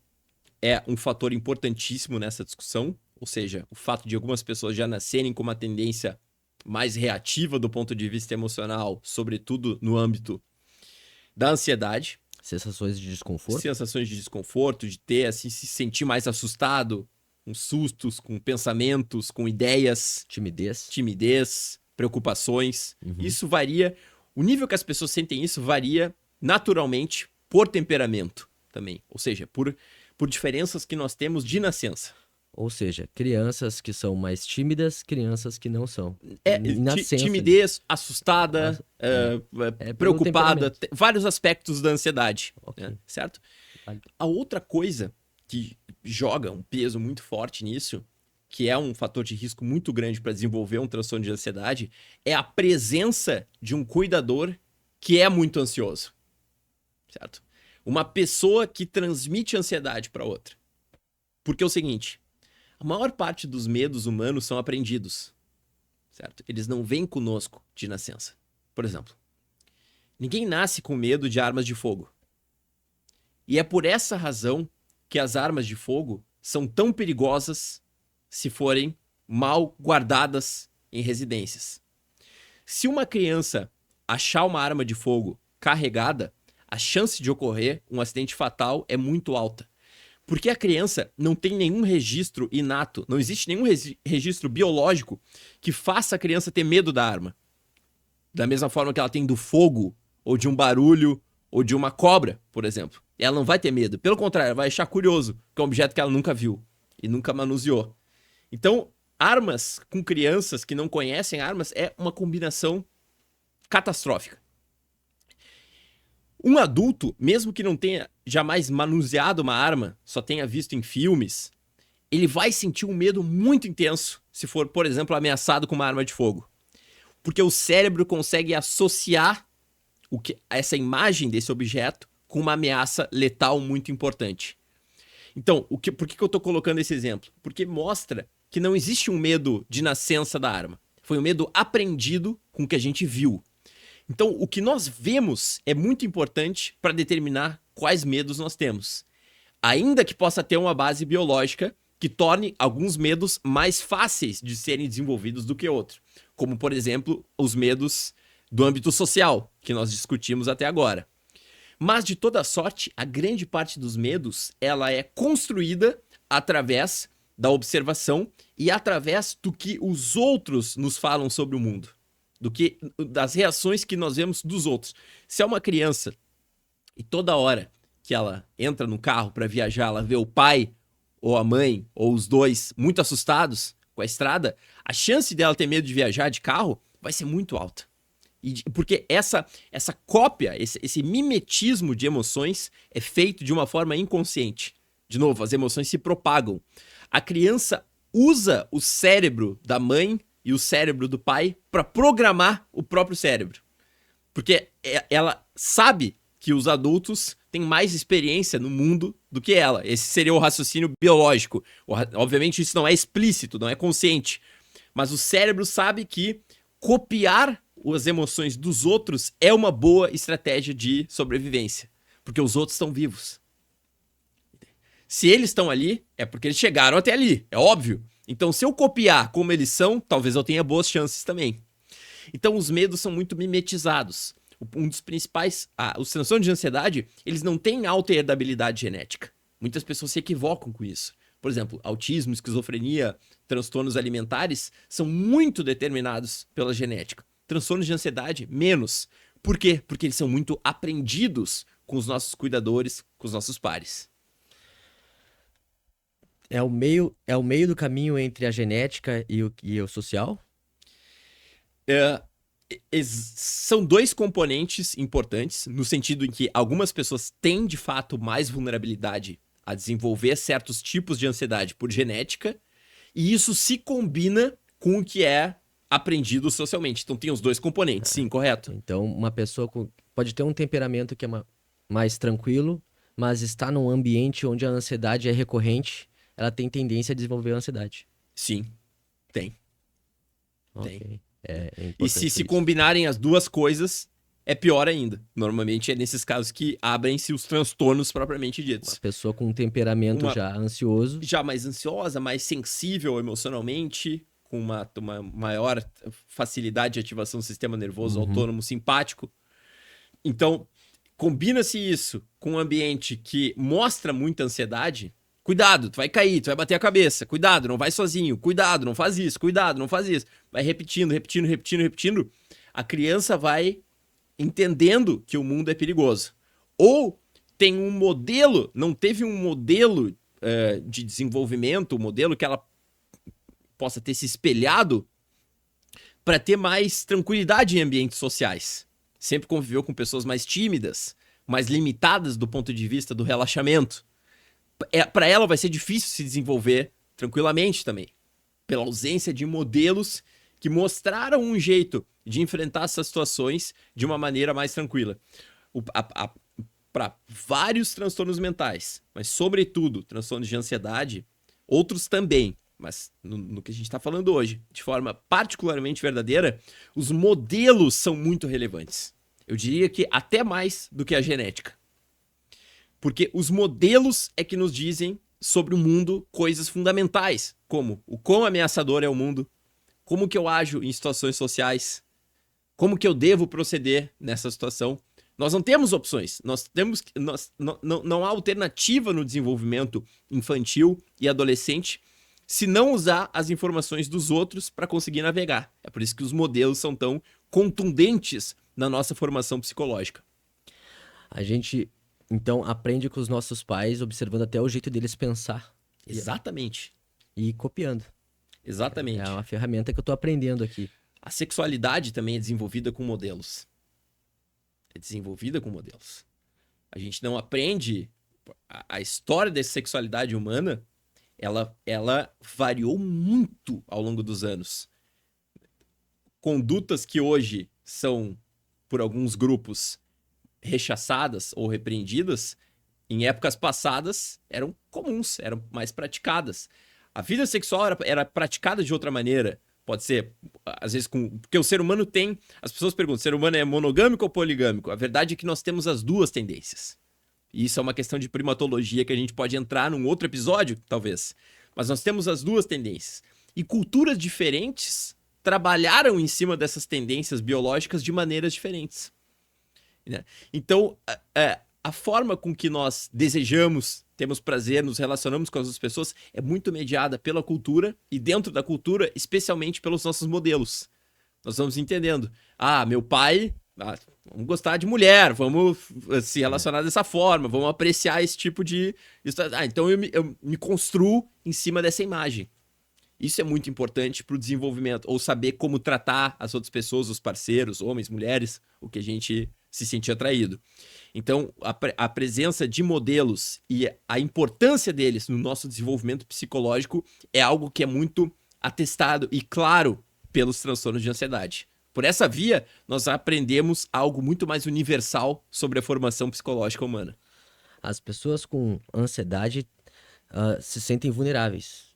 é um fator importantíssimo nessa discussão, ou seja, o fato de algumas pessoas já nascerem com uma tendência mais reativa do ponto de vista emocional, sobretudo no âmbito da ansiedade. Sensações de desconforto. Sensações de desconforto, de ter, assim, se sentir mais assustado, com sustos, com pensamentos, com ideias. Timidez, preocupações. Isso varia. O nível que as pessoas sentem isso varia naturalmente por temperamento também. Ou seja, por diferenças que nós temos de nascença. Ou seja, crianças que são mais tímidas, crianças que não são. Timidez, assustada, preocupada, vários aspectos da ansiedade, né? Certo? A outra coisa que joga um peso muito forte nisso, que é um fator de risco muito grande para desenvolver um transtorno de ansiedade, é a presença de um cuidador que é muito ansioso, certo? Uma pessoa que transmite ansiedade para outra. Porque é o seguinte... A maior parte dos medos humanos são aprendidos, certo? Eles não vêm conosco de nascença. Por exemplo, ninguém nasce com medo de armas de fogo. E é por essa razão que as armas de fogo são tão perigosas se forem mal guardadas em residências. Se uma criança achar uma arma de fogo carregada, a chance de ocorrer um acidente fatal é muito alta. Porque a criança não tem nenhum registro inato, não existe nenhum registro biológico que faça a criança ter medo da arma. Da mesma forma que ela tem do fogo, ou de um barulho, ou de uma cobra, por exemplo. Ela não vai ter medo. Pelo contrário, ela vai achar curioso, que é um objeto que ela nunca viu e nunca manuseou. Então, armas com crianças que não conhecem armas é uma combinação catastrófica. Um adulto, mesmo que não tenha jamais manuseado uma arma, só tenha visto em filmes, ele vai sentir um medo muito intenso se for, por exemplo, ameaçado com uma arma de fogo. Porque o cérebro consegue associar essa imagem desse objeto com uma ameaça letal muito importante. Então, por que eu estou colocando esse exemplo? Porque mostra que não existe um medo de nascença da arma. Foi um medo aprendido com o que a gente viu. Então, o que nós vemos é muito importante para determinar quais medos nós temos. Ainda que possa ter uma base biológica que torne alguns medos mais fáceis de serem desenvolvidos do que outros. Como, por exemplo, os medos do âmbito social, que nós discutimos até agora. Mas, de toda sorte, a grande parte dos medos ela é construída através da observação e através do que os outros nos falam sobre o mundo. Das reações que nós vemos dos outros. Se é uma criança e toda hora que ela entra no carro para viajar, ela vê o pai ou a mãe ou os dois muito assustados com a estrada, a chance dela ter medo de viajar de carro vai ser muito alta. Porque essa cópia, esse mimetismo de emoções é feito de uma forma inconsciente. De novo, as emoções se propagam. A criança usa o cérebro da mãe e o cérebro do pai para programar o próprio cérebro. Porque ela sabe que os adultos têm mais experiência no mundo do que ela. Esse seria o raciocínio biológico. Obviamente isso não é explícito, não é consciente. Mas o cérebro sabe que copiar as emoções dos outros é uma boa estratégia de sobrevivência. Porque os outros estão vivos. Se eles estão ali, é porque eles chegaram até ali, é óbvio. Então, se eu copiar como eles são, talvez eu tenha boas chances também. Então, os medos são muito mimetizados. um dos principais... os transtornos de ansiedade, eles não têm alta herdabilidade genética. Muitas pessoas se equivocam com isso. Por exemplo, autismo, esquizofrenia, transtornos alimentares são muito determinados pela genética. Transtornos de ansiedade, menos. Por quê? Porque eles são muito aprendidos com os nossos cuidadores, com os nossos pares. É o meio do caminho entre a genética e o social? São dois componentes importantes, no sentido em que algumas pessoas têm, de fato, mais vulnerabilidade a desenvolver certos tipos de ansiedade por genética, e isso se combina com o que é aprendido socialmente. Então tem os dois componentes, sim, correto? Então, uma pessoa pode ter um temperamento que é mais tranquilo, mas está num ambiente onde a ansiedade é recorrente, ela tem tendência a desenvolver ansiedade. Sim, tem. Ok. É E importante se isso. combinarem as duas coisas, é pior ainda. Normalmente é nesses casos que abrem-se os transtornos propriamente Uma ditos. pessoa com um temperamento já ansioso, Já mais ansiosa, mais sensível emocionalmente, com uma maior facilidade de ativação do sistema nervoso autônomo simpático. Então, combina-se isso com um ambiente que mostra muita ansiedade. Cuidado, tu vai cair, tu vai bater a cabeça. Cuidado, não vai sozinho. Cuidado, não faz isso. Cuidado, não faz isso. Vai repetindo, repetindo, repetindo, repetindo. A criança vai entendendo que o mundo é perigoso. Ou tem um modelo, não teve um modelo de desenvolvimento, um modelo que ela possa ter se espelhado para ter mais tranquilidade em ambientes sociais. Sempre conviveu com pessoas mais tímidas, mais limitadas do ponto de vista do relaxamento. Para ela vai ser difícil se desenvolver tranquilamente também, pela ausência de modelos que mostraram um jeito de enfrentar essas situações de uma maneira mais tranquila. Para vários transtornos mentais, mas sobretudo transtornos de ansiedade, outros também, mas no que a gente está falando hoje, de forma particularmente verdadeira, os modelos são muito relevantes. Eu diria que até mais do que a genética. Porque os modelos é que nos dizem sobre o mundo coisas fundamentais, como o quão ameaçador é o mundo, como que eu ajo em situações sociais, como que eu devo proceder nessa situação. Nós não temos opções, não há alternativa no desenvolvimento infantil e adolescente se não usar as informações dos outros para conseguir navegar. É por isso que os modelos são tão contundentes na nossa formação psicológica. a gente então aprende com os nossos pais, observando até o jeito deles pensar Exatamente. e copiando. Exatamente. É uma ferramenta que eu tô aprendendo aqui. A sexualidade também é desenvolvida com modelos. É desenvolvida com modelos. A gente não aprende a história da sexualidade humana, ela variou muito ao longo dos anos. Condutas que hoje são, por alguns grupos, rechaçadas ou repreendidas, em épocas passadas eram comuns, eram mais praticadas. A vida sexual era praticada de outra maneira. Pode ser, às vezes, porque o ser humano tem... As pessoas perguntam, o ser humano é monogâmico ou poligâmico? A verdade é que nós temos as duas tendências. E isso é uma questão de primatologia que a gente pode entrar num outro episódio, talvez. Mas nós temos as duas tendências. E culturas diferentes trabalharam em cima dessas tendências biológicas de maneiras diferentes. Então, a forma com que nós desejamos, temos prazer, nos relacionamos com as outras pessoas é muito mediada pela cultura e dentro da cultura, especialmente pelos nossos modelos. Nós vamos entendendo. Meu pai, vamos gostar de mulher, vamos se relacionar dessa forma, vamos apreciar esse tipo de... então eu me construo em cima dessa imagem. Isso é muito importante para o desenvolvimento, ou saber como tratar as outras pessoas, os parceiros, homens, mulheres, o que a gente se sentir atraído. Então, a presença de modelos e a importância deles no nosso desenvolvimento psicológico é algo que é muito atestado e claro pelos transtornos de ansiedade. Por essa via, nós aprendemos algo muito mais universal sobre a formação psicológica humana. As pessoas com ansiedade se sentem vulneráveis,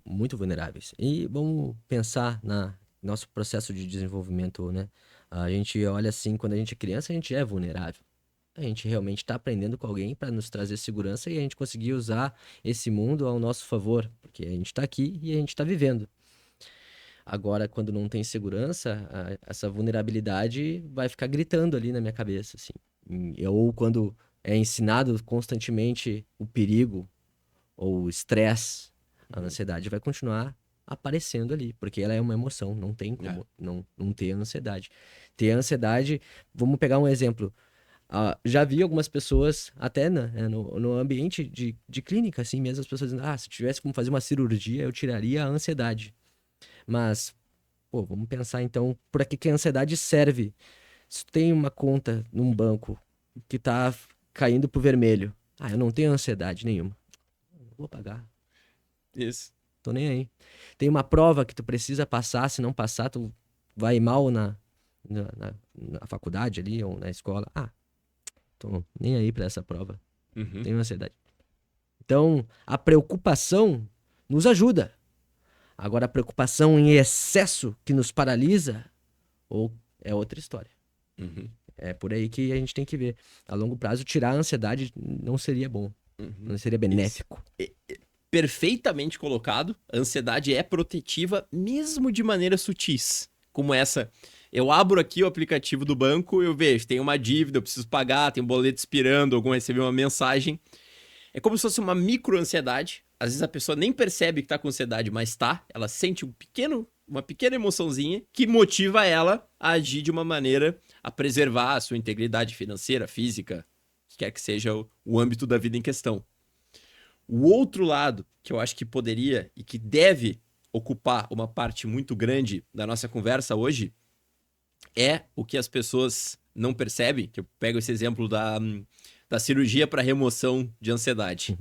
muito vulneráveis. E vamos pensar no nosso processo de desenvolvimento, né? A gente olha assim, quando a gente é criança, a gente é vulnerável. A gente realmente está aprendendo com alguém para nos trazer segurança e a gente conseguir usar esse mundo ao nosso favor, porque a gente está aqui e a gente está vivendo. Agora, quando não tem segurança, essa vulnerabilidade vai ficar gritando ali na minha cabeça, assim. Ou quando é ensinado constantemente o perigo ou o estresse, a ansiedade vai continuar aparecendo ali, porque ela é uma emoção, não tem como não ter ansiedade. Ter ansiedade, vamos pegar um exemplo. Já vi algumas pessoas, até no ambiente de clínica, assim mesmo, as pessoas dizendo, se tivesse como fazer uma cirurgia, eu tiraria a ansiedade. Mas, pô, vamos pensar então, por que a ansiedade serve? Se tu tem uma conta num banco que tá caindo pro vermelho, eu não tenho ansiedade nenhuma. Vou pagar. Isso. Tô nem aí. Tem uma prova que tu precisa passar, se não passar, tu vai mal na faculdade ali ou na escola. Tô nem aí pra essa prova. Tenho ansiedade. Então, a preocupação nos ajuda. Agora, a preocupação em excesso que nos paralisa, ou é outra história. É por aí que a gente tem que ver. A longo prazo, tirar a ansiedade não seria bom. Não seria benéfico. Perfeitamente colocado. A ansiedade é protetiva, mesmo de maneira sutis. Como essa. Eu abro aqui o aplicativo do banco, eu vejo, tem uma dívida, eu preciso pagar, tem um boleto expirando, algum recebeu uma mensagem. É como se fosse uma micro-ansiedade. Às vezes a pessoa nem percebe que tá com ansiedade, mas tá. Ela sente uma pequena emoçãozinha que motiva ela a agir de uma maneira a preservar a sua integridade financeira, física, quer que seja o âmbito da vida em questão. O outro lado, que eu acho que poderia e que deve ocupar uma parte muito grande da nossa conversa hoje, é o que as pessoas não percebem, que eu pego esse exemplo da cirurgia para remoção de ansiedade.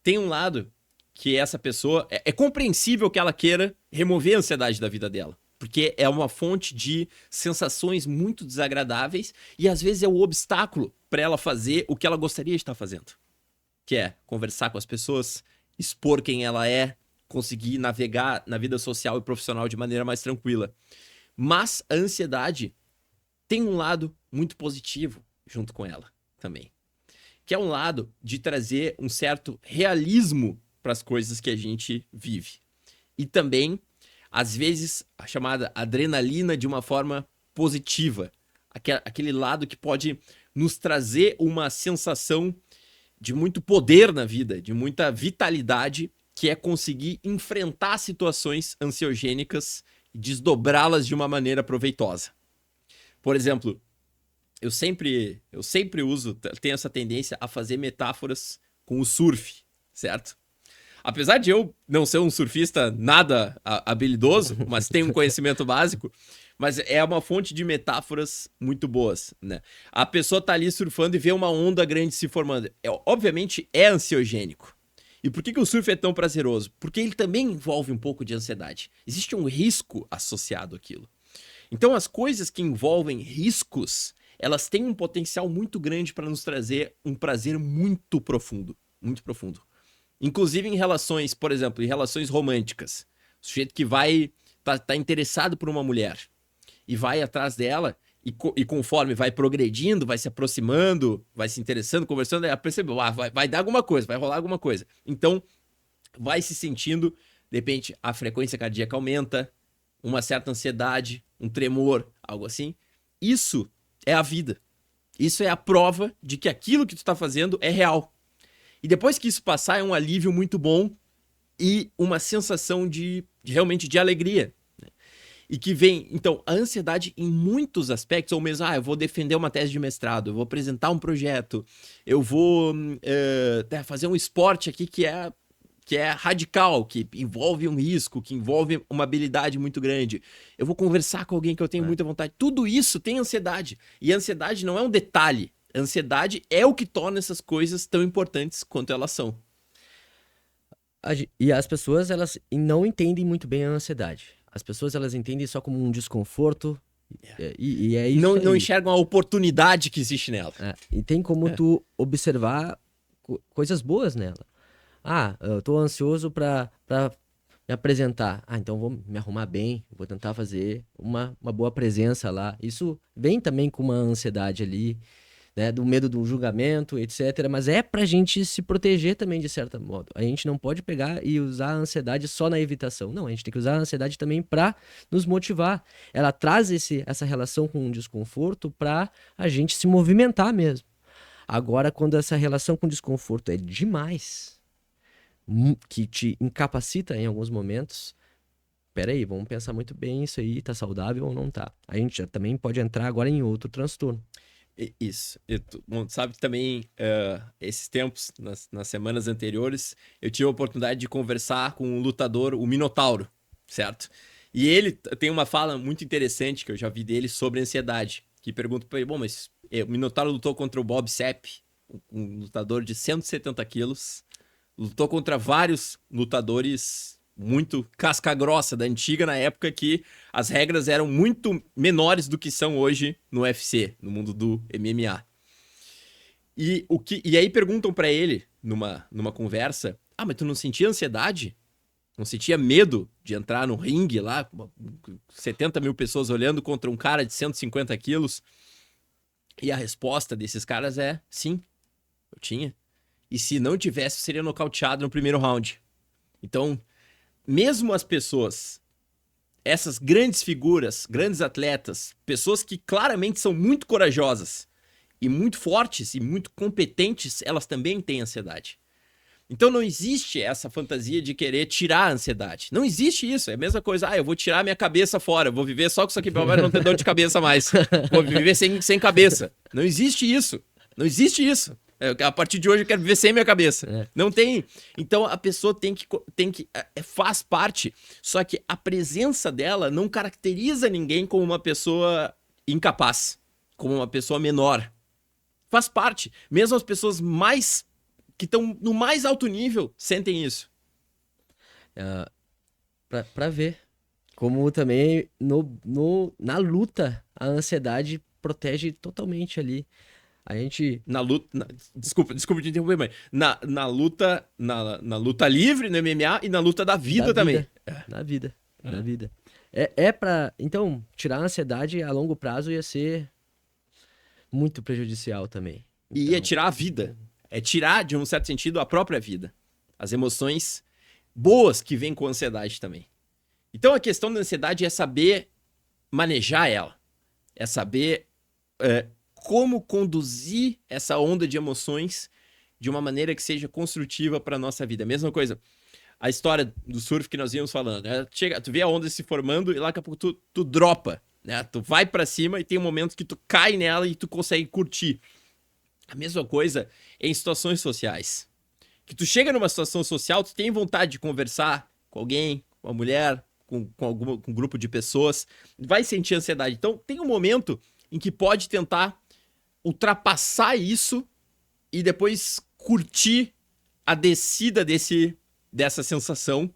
Tem um lado que essa pessoa... É compreensível que ela queira remover a ansiedade da vida dela, porque é uma fonte de sensações muito desagradáveis e às vezes é o obstáculo para ela fazer o que ela gostaria de estar fazendo, que é conversar com as pessoas, expor quem ela é, conseguir navegar na vida social e profissional de maneira mais tranquila. Mas a ansiedade tem um lado muito positivo junto com ela também, que é um lado de trazer um certo realismo para as coisas que a gente vive. E também, às vezes, a chamada adrenalina de uma forma positiva. Aquele lado que pode nos trazer uma sensação de muito poder na vida, de muita vitalidade, que é conseguir enfrentar situações ansiogênicas e desdobrá-las de uma maneira proveitosa. Por exemplo, eu sempre tenho essa tendência a fazer metáforas com o surf, certo? Apesar de eu não ser um surfista nada habilidoso, mas tenho um conhecimento básico, mas é uma fonte de metáforas muito boas, né? A pessoa tá ali surfando e vê uma onda grande se formando. Obviamente é ansiogênico. E por que o surf é tão prazeroso? Porque ele também envolve um pouco de ansiedade. Existe um risco associado àquilo. Então as coisas que envolvem riscos, elas têm um potencial muito grande para nos trazer um prazer muito profundo. Muito profundo. Inclusive em relações, por exemplo, em relações românticas. O sujeito que tá interessado por uma mulher e vai atrás dela e conforme vai progredindo, vai se aproximando, vai se interessando, conversando, percebeu, vai dar alguma coisa, vai rolar alguma coisa. Então, vai se sentindo, de repente, a frequência cardíaca aumenta, uma certa ansiedade, um tremor, algo assim. Isso é a vida. Isso é a prova de que aquilo que tu tá fazendo é real. E depois que isso passar, é um alívio muito bom e uma sensação realmente de alegria. Né? E que vem, então, a ansiedade em muitos aspectos, ou mesmo, eu vou defender uma tese de mestrado, eu vou apresentar um projeto, eu vou fazer um esporte aqui que é radical, que envolve um risco, que envolve uma habilidade muito grande. Eu vou conversar com alguém que eu tenho muita vontade. Tudo isso tem ansiedade. E a ansiedade não é um detalhe. A ansiedade é o que torna essas coisas tão importantes quanto elas são. E as pessoas, elas não entendem muito bem a ansiedade. As pessoas, elas entendem só como um desconforto. E é isso não enxergam a oportunidade que existe nela. E tem como tu observar coisas boas nela. Eu tô ansioso pra me apresentar. Então vou me arrumar bem, vou tentar fazer uma boa presença lá. Isso vem também com uma ansiedade ali. né, do medo do julgamento, etc. Mas é pra gente se proteger também, de certo modo. A gente não pode pegar e usar a ansiedade só na evitação. Não, a gente tem que usar a ansiedade também pra nos motivar. Ela traz essa relação com o desconforto pra a gente se movimentar mesmo. Agora, quando essa relação com o desconforto é demais, que te incapacita em alguns momentos, peraí, vamos pensar muito bem isso aí, tá saudável ou não tá. A gente já também pode entrar agora em outro transtorno. Isso. Bom, sabe também, esses tempos, nas semanas anteriores, eu tive a oportunidade de conversar com um lutador, o Minotauro, certo? E ele tem uma fala muito interessante que eu já vi dele sobre ansiedade, que pergunta pra ele, bom, mas o Minotauro lutou contra o Bob Sapp, um lutador de 170 quilos, lutou contra vários lutadores muito casca-grossa da antiga, na época que as regras eram muito menores do que são hoje no UFC, no mundo do MMA. E aí perguntam pra ele, numa conversa, mas tu não sentia ansiedade? Não sentia medo de entrar no ringue lá, com 70 mil pessoas olhando contra um cara de 150 quilos? E a resposta desses caras é, sim, eu tinha. E se não tivesse, eu seria nocauteado no primeiro round. Então, mesmo as pessoas, essas grandes figuras, grandes atletas, pessoas que claramente são muito corajosas e muito fortes e muito competentes, elas também têm ansiedade. Então não existe essa fantasia de querer tirar a ansiedade. Não existe isso. É a mesma coisa, eu vou tirar minha cabeça fora, eu vou viver só com isso aqui pra não ter dor de cabeça mais. Vou viver sem cabeça. Não existe isso. Não existe isso. A partir de hoje eu quero viver sem minha cabeça. Não tem. Então a pessoa tem que faz parte. Só que a presença dela não caracteriza ninguém como uma pessoa incapaz, como uma pessoa menor. Faz parte. Mesmo as pessoas que estão no mais alto nível sentem isso. Pra ver. Como também na luta, a ansiedade protege totalmente ali. A gente... Na luta... Desculpa te interromper, mãe. Na luta livre, no MMA, e na luta da vida também. Na vida. Então, tirar a ansiedade a longo prazo ia ser muito prejudicial também. E ia tirar a vida. É tirar, de um certo sentido, a própria vida. As emoções boas que vêm com a ansiedade também. Então, a questão da ansiedade é saber manejar ela. É saber... como conduzir essa onda de emoções de uma maneira que seja construtiva para nossa vida. Mesma coisa, a história do surf que nós íamos falando, né? Tu vê a onda se formando e lá daqui a pouco tu dropa, né? Tu vai para cima e tem um momento que tu cai nela e tu consegue curtir. A mesma coisa em situações sociais. Que tu chega numa situação social, tu tem vontade de conversar com alguém, com uma mulher, com um grupo de pessoas, vai sentir ansiedade. Então tem um momento em que pode tentar ultrapassar isso e depois curtir a descida dessa sensação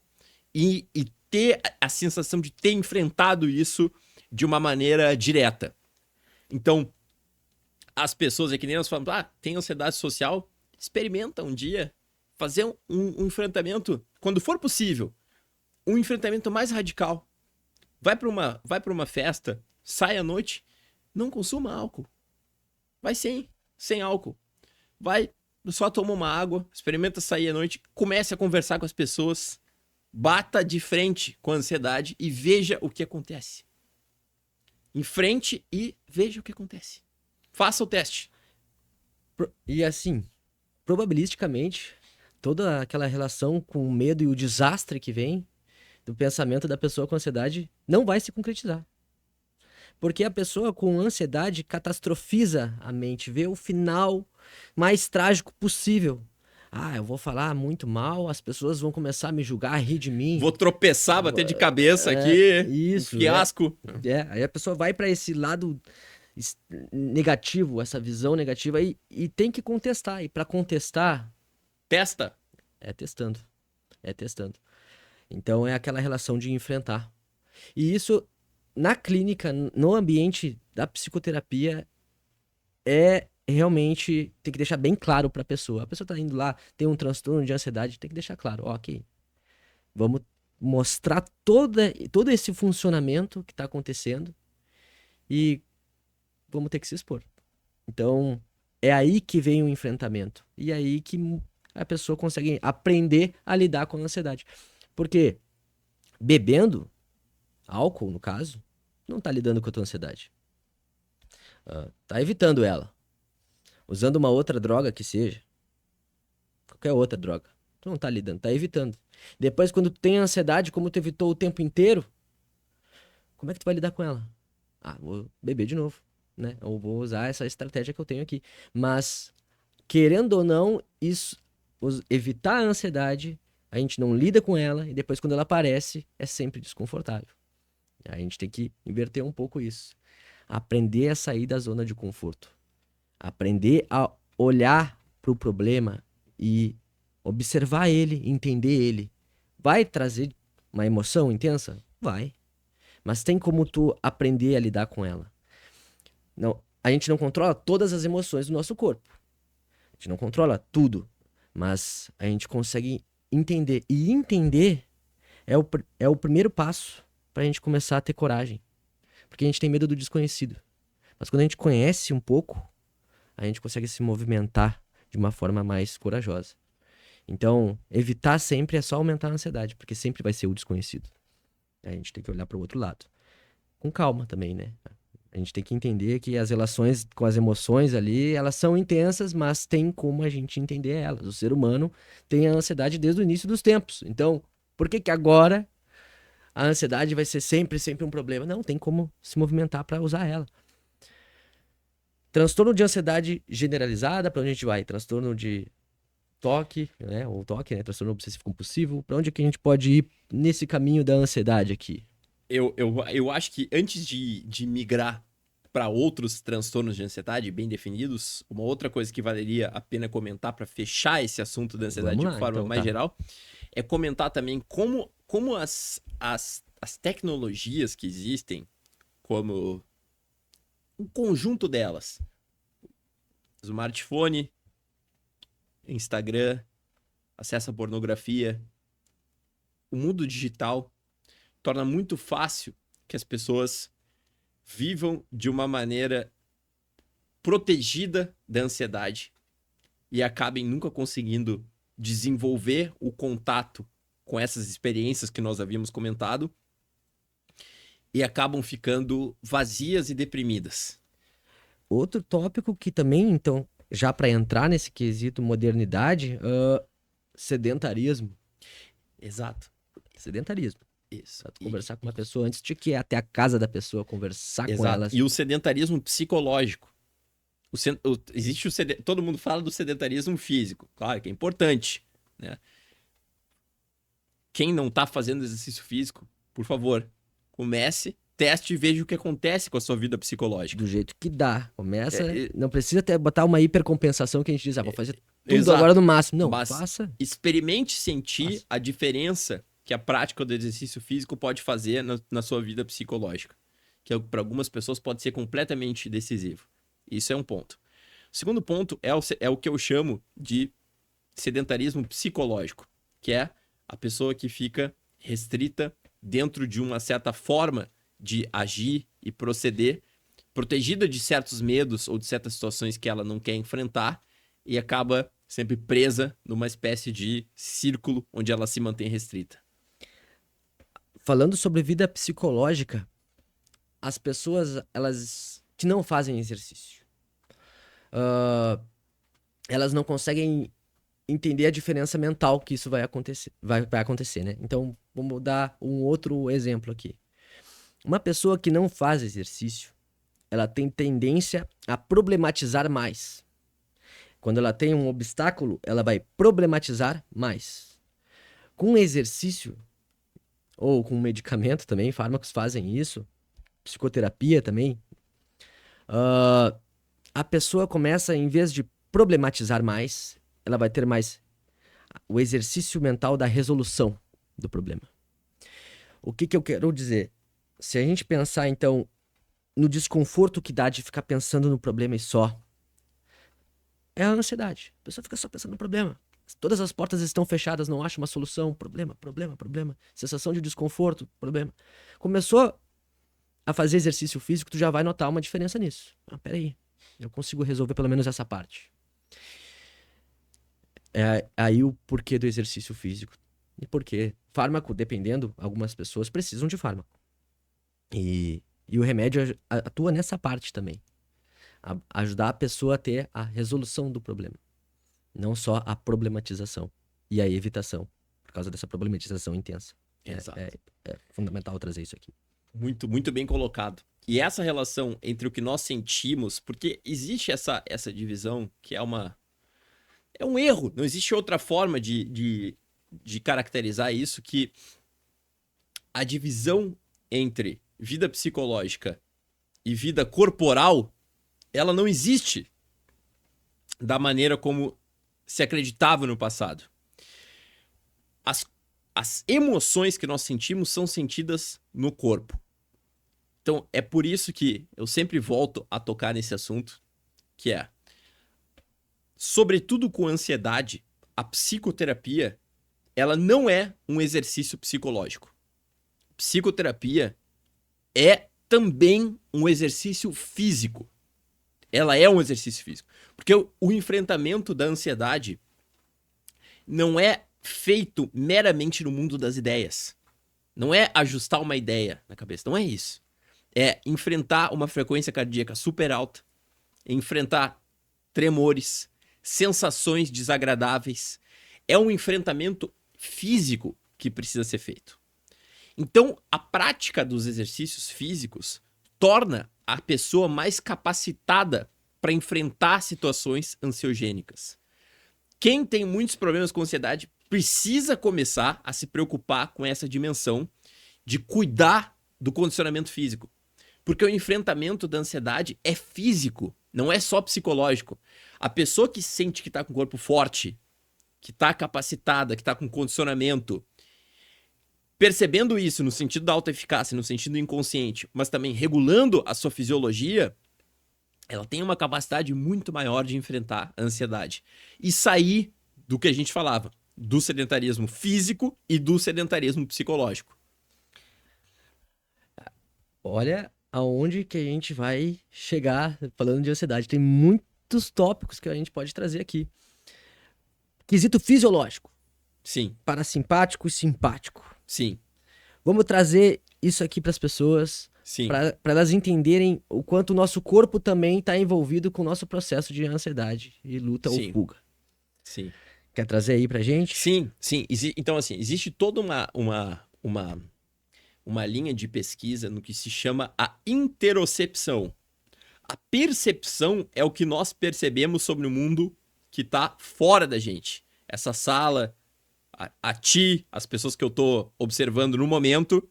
e ter a sensação de ter enfrentado isso de uma maneira direta. Então, as pessoas, é que nem nós falamos, tem ansiedade social, experimenta um dia fazer um enfrentamento, quando for possível, um enfrentamento mais radical. Vai para uma festa, sai à noite, não consuma álcool. Vai sem álcool. Vai, só toma uma água, experimenta sair à noite, comece a conversar com as pessoas, bata de frente com a ansiedade e veja o que acontece. Enfrente e veja o que acontece. Faça o teste. E assim, probabilisticamente, toda aquela relação com o medo e o desastre que vem do pensamento da pessoa com ansiedade não vai se concretizar. Porque a pessoa com ansiedade catastrofiza a mente, vê o final mais trágico possível. Eu vou falar muito mal, as pessoas vão começar a me julgar, a rir de mim. Vou tropeçar, bater de cabeça aqui, isso, um fiasco. Aí a pessoa vai para esse lado negativo, essa visão negativa, e tem que contestar. E para contestar... Testa. É testando. Então é aquela relação de enfrentar. E isso... Na clínica, no ambiente da psicoterapia, realmente tem que deixar bem claro para a pessoa. A pessoa tá indo lá, tem um transtorno de ansiedade, tem que deixar claro, ok. Vamos mostrar todo esse funcionamento que está acontecendo e vamos ter que se expor. Então, É aí que vem o enfrentamento. E é aí que a pessoa consegue aprender a lidar com a ansiedade. Porque bebendo, álcool no caso, não tá lidando com a tua ansiedade. Tá evitando ela. Usando uma outra droga que seja, qualquer outra droga, tu não tá lidando, tá evitando. Depois, quando tu tem ansiedade, como tu evitou o tempo inteiro, como é que tu vai lidar com ela? Vou beber de novo, né? Ou vou usar essa estratégia que eu tenho aqui. Mas, querendo ou não, isso, evitar a ansiedade, a gente não lida com ela, e depois quando ela aparece, é sempre desconfortável. A gente tem que inverter um pouco isso. Aprender a sair da zona de conforto. Aprender a olhar para o problema e observar ele, entender ele. Vai trazer uma emoção intensa? Vai. Mas tem como tu aprender a lidar com ela. Não, a gente não controla todas as emoções do nosso corpo. A gente não controla tudo. Mas a gente consegue entender. E entender é o primeiro passo para a gente começar a ter coragem. Porque a gente tem medo do desconhecido. Mas quando a gente conhece um pouco, a gente consegue se movimentar de uma forma mais corajosa. Então, evitar sempre é só aumentar a ansiedade, porque sempre vai ser o desconhecido. A gente tem que olhar para o outro lado. Com calma também, né? A gente tem que entender que as relações com as emoções ali, elas são intensas, mas tem como a gente entender elas. O ser humano tem a ansiedade desde o início dos tempos. Então, por que que agora a ansiedade vai ser sempre um problema? Não, tem como se movimentar para usar ela. Transtorno de ansiedade generalizada, para onde a gente vai? Transtorno de toque, né? Ou toque, né? Transtorno obsessivo compulsivo. Para onde é que a gente pode ir nesse caminho da ansiedade aqui? Eu acho que antes de migrar para outros transtornos de ansiedade bem definidos, uma outra coisa que valeria a pena comentar para fechar esse assunto da ansiedade Vamos lá, de forma então, mais tá. geral é comentar também como as tecnologias que existem, como um conjunto delas, smartphone, Instagram, acesso à pornografia, o mundo digital torna muito fácil que as pessoas vivam de uma maneira protegida da ansiedade e acabem nunca conseguindo desenvolver o contato com essas experiências que nós havíamos comentado e acabam ficando vazias e deprimidas. Outro tópico que também, então, já para entrar nesse quesito modernidade, sedentarismo. Exato. Sedentarismo. Isso. Pra tu conversar com uma pessoa antes de que ir até a casa da pessoa, conversar com ela. E o sedentarismo psicológico. Existe todo mundo fala do sedentarismo físico. Claro que é importante, né? Quem não tá fazendo exercício físico, por favor, comece, teste e veja o que acontece com a sua vida psicológica. Do jeito que dá. Começa. Não precisa até botar uma hipercompensação que a gente diz, vou fazer tudo Exato. agora no máximo. Não, mas faça. Experimente sentir a diferença que a prática do exercício físico pode fazer na sua vida psicológica. Que para algumas pessoas pode ser completamente decisivo. Isso é um ponto. O segundo ponto é o que eu chamo de sedentarismo psicológico, que é a pessoa que fica restrita dentro de uma certa forma de agir e proceder, protegida de certos medos ou de certas situações que ela não quer enfrentar e acaba sempre presa numa espécie de círculo onde ela se mantém restrita. Falando sobre vida psicológica, as pessoas, elas que não fazem exercício, elas não conseguem entender a diferença mental que isso vai acontecer, né? Então, vamos dar um outro exemplo aqui. Uma pessoa que não faz exercício, ela tem tendência a problematizar mais. Quando ela tem um obstáculo, ela vai problematizar mais. Com exercício, ou com medicamento também, fármacos fazem isso, psicoterapia também, a pessoa começa, em vez de problematizar mais, ela vai ter mais o exercício mental da resolução do problema. O que eu quero dizer? Se a gente pensar, então, no desconforto que dá de ficar pensando no problema e só, é a ansiedade. A pessoa fica só pensando no problema. Todas as portas estão fechadas, não acha uma solução. Problema. Sensação de desconforto, problema. Começou a fazer exercício físico, tu já vai notar uma diferença nisso. Peraí. Eu consigo resolver pelo menos essa parte. É aí o porquê do exercício físico. E por quê? Fármaco, dependendo, algumas pessoas precisam de fármaco. E o remédio atua nessa parte também. Ajudar a pessoa a ter a resolução do problema. Não só a problematização e a evitação, por causa dessa problematização intensa. Exato. É fundamental trazer isso aqui. Muito, muito bem colocado. E essa relação entre o que nós sentimos, porque existe essa divisão que é um erro, não existe outra forma de caracterizar isso, que a divisão entre vida psicológica e vida corporal, ela não existe da maneira como se acreditava no passado. As emoções que nós sentimos são sentidas no corpo. Então, é por isso que eu sempre volto a tocar nesse assunto, que é, sobretudo com ansiedade, a psicoterapia, ela não é um exercício psicológico. Psicoterapia é também um exercício físico. Ela é um exercício físico. Porque o enfrentamento da ansiedade não é feito meramente no mundo das ideias. Não é ajustar uma ideia na cabeça. Não é isso. É enfrentar uma frequência cardíaca super alta, enfrentar tremores, sensações desagradáveis. É um enfrentamento físico que precisa ser feito. Então, a prática dos exercícios físicos torna a pessoa mais capacitada para enfrentar situações ansiogênicas. Quem tem muitos problemas com ansiedade precisa começar a se preocupar com essa dimensão de cuidar do condicionamento físico. Porque o enfrentamento da ansiedade é físico, não é só psicológico. A pessoa que sente que está com o corpo forte, que está capacitada, que está com condicionamento, percebendo isso no sentido da autoeficácia, no sentido inconsciente, mas também regulando a sua fisiologia, ela tem uma capacidade muito maior de enfrentar a ansiedade e sair do que a gente falava, do sedentarismo físico e do sedentarismo psicológico. Olha aonde que a gente vai chegar falando de ansiedade. Tem muitos tópicos que a gente pode trazer aqui. Quesito fisiológico. Sim. Parasimpático e simpático. Sim. Vamos trazer isso aqui para as pessoas, para elas entenderem o quanto o nosso corpo também está envolvido com o nosso processo de ansiedade e luta ou fuga. Sim. Quer trazer aí pra gente? Sim. Então, assim, existe toda uma linha de pesquisa no que se chama a interocepção. A percepção é o que nós percebemos sobre o mundo que está fora da gente. Essa sala, a ti, as pessoas que eu estou observando no momento.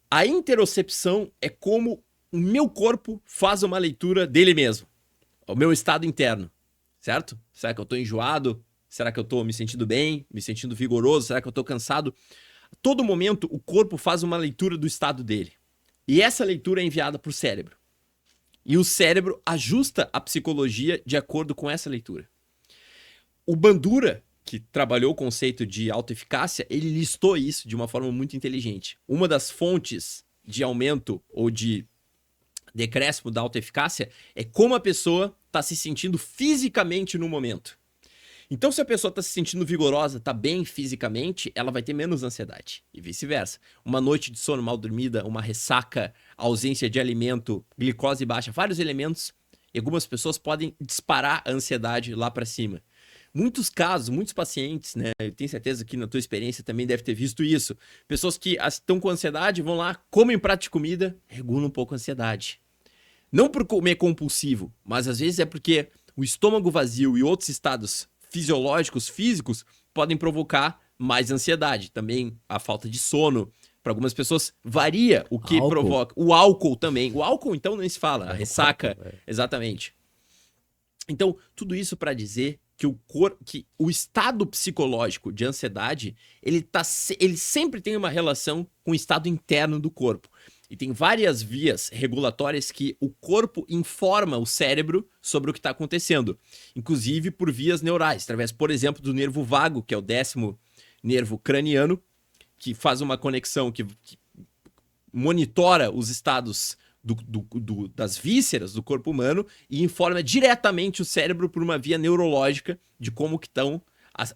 A interocepção é como o meu corpo faz uma leitura dele mesmo. O meu estado interno, certo? Será que eu estou enjoado? Será que eu estou me sentindo bem? Me sentindo vigoroso? Será que eu estou cansado? A todo momento, o corpo faz uma leitura do estado dele. E essa leitura é enviada para o cérebro. E o cérebro ajusta a psicologia de acordo com essa leitura. O Bandura, que trabalhou o conceito de autoeficácia, ele listou isso de uma forma muito inteligente. Uma das fontes de aumento ou de decréscimo da autoeficácia é como a pessoa está se sentindo fisicamente no momento. Então, se a pessoa está se sentindo vigorosa, está bem fisicamente, ela vai ter menos ansiedade. E vice-versa. Uma noite de sono mal dormida, uma ressaca, ausência de alimento, glicose baixa, vários elementos, e algumas pessoas podem disparar a ansiedade lá para cima. Muitos casos, muitos pacientes, né? Eu tenho certeza que na tua experiência também deve ter visto isso. Pessoas que estão com ansiedade, vão lá, comem prato de comida, regulam um pouco a ansiedade. Não por comer compulsivo, mas às vezes é porque o estômago vazio e outros estados fisiológicos, físicos, podem provocar mais ansiedade. Também a falta de sono. Para algumas pessoas varia o que provoca. O álcool também. O álcool, então, nem se fala. A ressaca, exatamente. Então, tudo isso para dizer que o estado psicológico de ansiedade, ele sempre tem uma relação com o estado interno do corpo. E tem várias vias regulatórias que o corpo informa o cérebro sobre o que está acontecendo. Inclusive por vias neurais, através, por exemplo, do nervo vago, que é o 10º nervo craniano, que faz uma conexão, que monitora os estados das vísceras do corpo humano e informa diretamente o cérebro por uma via neurológica de como que estão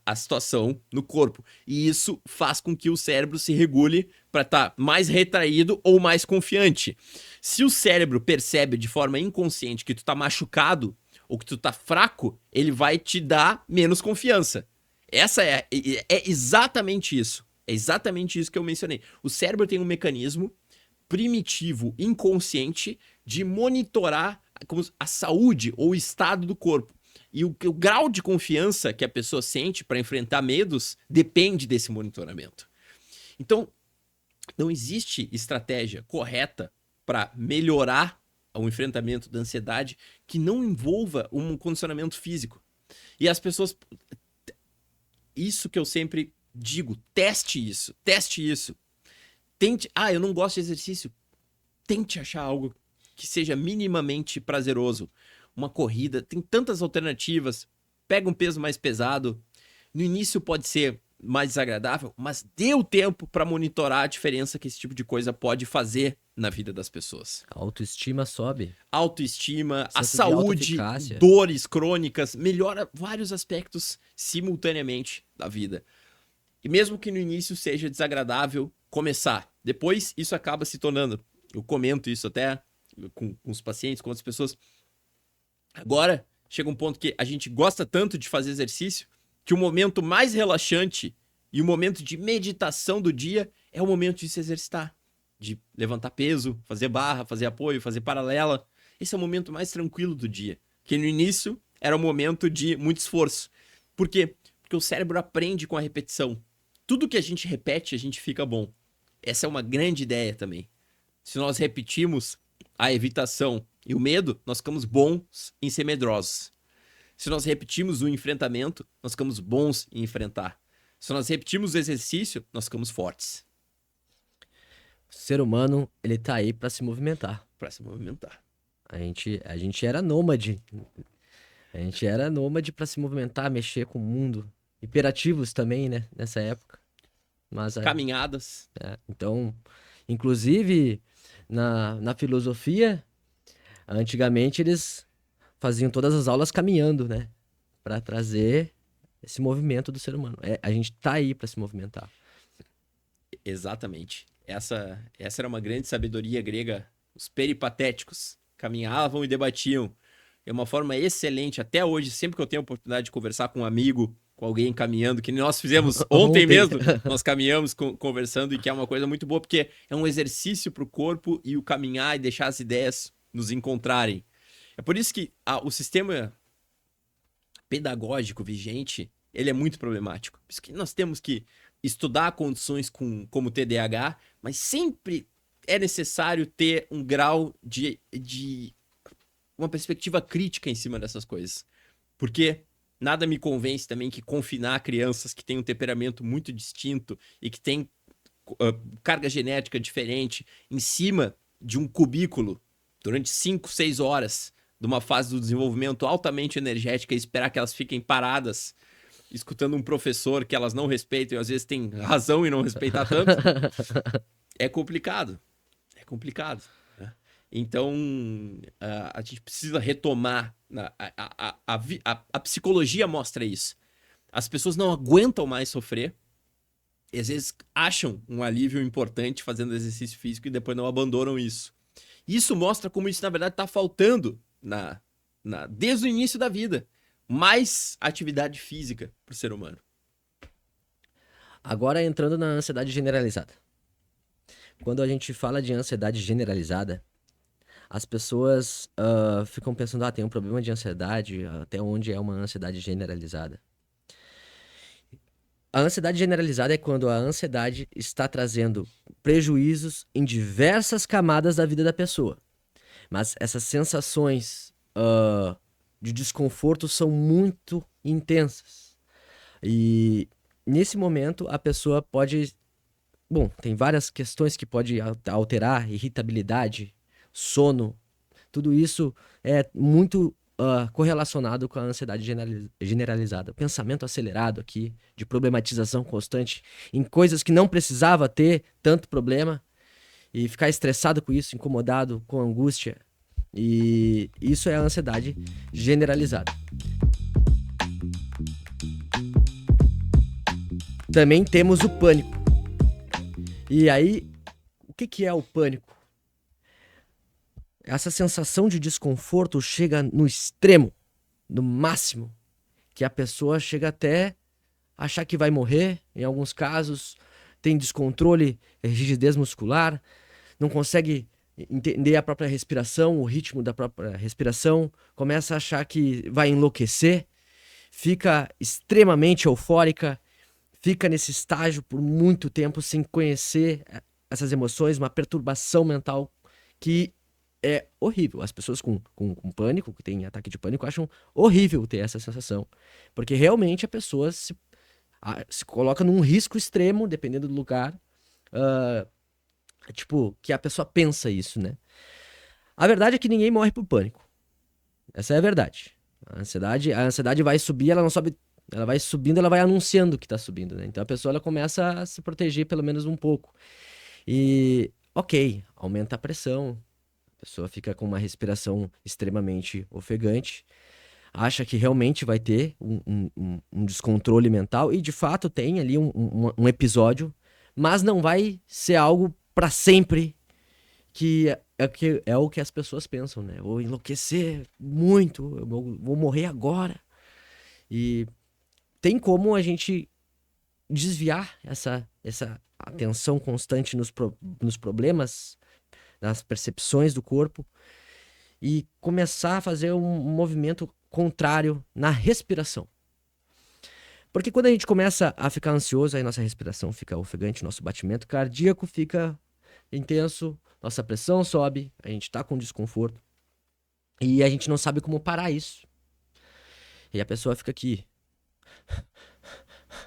a situação no corpo. E isso faz com que o cérebro se regule para estar mais retraído ou mais confiante. Se o cérebro percebe de forma inconsciente que tu tá machucado ou que tu tá fraco, ele vai te dar menos confiança. Essa é exatamente isso. É exatamente isso que eu mencionei. O cérebro tem um mecanismo primitivo, inconsciente, de monitorar a saúde ou o estado do corpo. E o grau de confiança que a pessoa sente para enfrentar medos depende desse monitoramento. Então, não existe estratégia correta para melhorar o enfrentamento da ansiedade que não envolva um condicionamento físico. E as pessoas... Isso que eu sempre digo, teste isso. Tente... eu não gosto de exercício. Tente achar algo que seja minimamente prazeroso. Uma corrida, tem tantas alternativas. Pega um peso mais pesado. No início pode ser mais desagradável, mas dê o tempo para monitorar a diferença que esse tipo de coisa pode fazer na vida das pessoas. A autoestima sobe. Autoestima, a saúde, dores crônicas, melhora vários aspectos simultaneamente da vida. E mesmo que no início seja desagradável começar, depois isso acaba se tornando, eu comento isso até com os pacientes, com outras pessoas. Agora, chega um ponto que a gente gosta tanto de fazer exercício que o momento mais relaxante e o momento de meditação do dia é o momento de se exercitar. De levantar peso, fazer barra, fazer apoio, fazer paralela. Esse é o momento mais tranquilo do dia. Que no início era um momento de muito esforço. Por quê? Porque o cérebro aprende com a repetição. Tudo que a gente repete, a gente fica bom. Essa é uma grande ideia também. Se nós repetimos a evitação e o medo, nós ficamos bons em ser medrosos. Se nós repetimos o enfrentamento, nós ficamos bons em enfrentar. Se nós repetimos o exercício, nós ficamos fortes. O ser humano, ele tá aí para se movimentar. Para se movimentar. A gente era nômade. A gente era nômade para se movimentar, mexer com o mundo. Hiperativos também, né? Nessa época. Mas, caminhadas. Então, inclusive, na filosofia, antigamente eles faziam todas as aulas caminhando, né? Para trazer esse movimento do ser humano. A gente tá aí para se movimentar. Exatamente. Essa era uma grande sabedoria grega. Os peripatéticos caminhavam e debatiam. É uma forma excelente. Até hoje, sempre que eu tenho a oportunidade de conversar com um amigo, com alguém caminhando, que nós fizemos ontem mesmo, nós caminhamos conversando, e que é uma coisa muito boa, porque é um exercício para o corpo e o caminhar e deixar as ideias nos encontrarem. É por isso que o sistema pedagógico vigente, ele é muito problemático. Por isso que nós temos que estudar condições como TDAH, mas sempre é necessário ter um grau de uma perspectiva crítica em cima dessas coisas. Porque nada me convence também que confinar crianças que têm um temperamento muito distinto e que têm carga genética diferente em cima de um cubículo durante 5, 6 horas de uma fase do desenvolvimento altamente energética e esperar que elas fiquem paradas escutando um professor que elas não respeitam e às vezes tem razão em não respeitar tanto, é complicado. É complicado. Né? Então, a gente precisa retomar. A psicologia mostra isso. As pessoas não aguentam mais sofrer e às vezes acham um alívio importante fazendo exercício físico e depois não abandonam isso. Isso mostra como isso, na verdade, está faltando desde o início da vida. Mais atividade física para o ser humano. Agora entrando na ansiedade generalizada. Quando a gente fala de ansiedade generalizada, as pessoas ficam pensando, tem um problema de ansiedade, até onde é uma ansiedade generalizada? A ansiedade generalizada é quando a ansiedade está trazendo prejuízos em diversas camadas da vida da pessoa. Mas essas sensações de desconforto são muito intensas. E nesse momento a pessoa pode... Bom, tem várias questões que pode alterar, irritabilidade, sono. Tudo isso é muito correlacionado com a ansiedade generalizada. Pensamento acelerado aqui, de problematização constante em coisas que não precisava ter tanto problema. e ficar estressado com isso, incomodado, com angústia. E isso é a ansiedade generalizada. Também temos o pânico. E aí, o que é o pânico? Essa sensação de desconforto chega no extremo, no máximo, que a pessoa chega até a achar que vai morrer, em alguns casos, tem descontrole, rigidez muscular, não consegue entender a própria respiração, o ritmo da própria respiração, começa a achar que vai enlouquecer, fica extremamente eufórica, fica nesse estágio por muito tempo sem conhecer essas emoções, uma perturbação mental que é horrível. As pessoas com pânico, que têm ataque de pânico, acham horrível ter essa sensação. Porque realmente a pessoa se coloca num risco extremo, dependendo do lugar. Tipo, que a pessoa pensa isso, né? A verdade é que ninguém morre por pânico. Essa é a verdade. A ansiedade vai subir, ela não sobe. Ela vai subindo, ela vai anunciando que tá subindo, né? Então a pessoa ela começa a se proteger pelo menos um pouco. E, ok, aumenta a pressão. A pessoa fica com uma respiração extremamente ofegante, acha que realmente vai ter um descontrole mental, e de fato tem ali um episódio, mas não vai ser algo para sempre, que é o que as pessoas pensam, né? Vou enlouquecer muito, eu vou morrer agora. E tem como a gente desviar essa atenção constante nos problemas, nas percepções do corpo, e começar a fazer um movimento contrário na respiração. Porque quando a gente começa a ficar ansioso, aí nossa respiração fica ofegante, nosso batimento cardíaco fica intenso, nossa pressão sobe, a gente tá com desconforto e a gente não sabe como parar isso. E a pessoa fica aqui,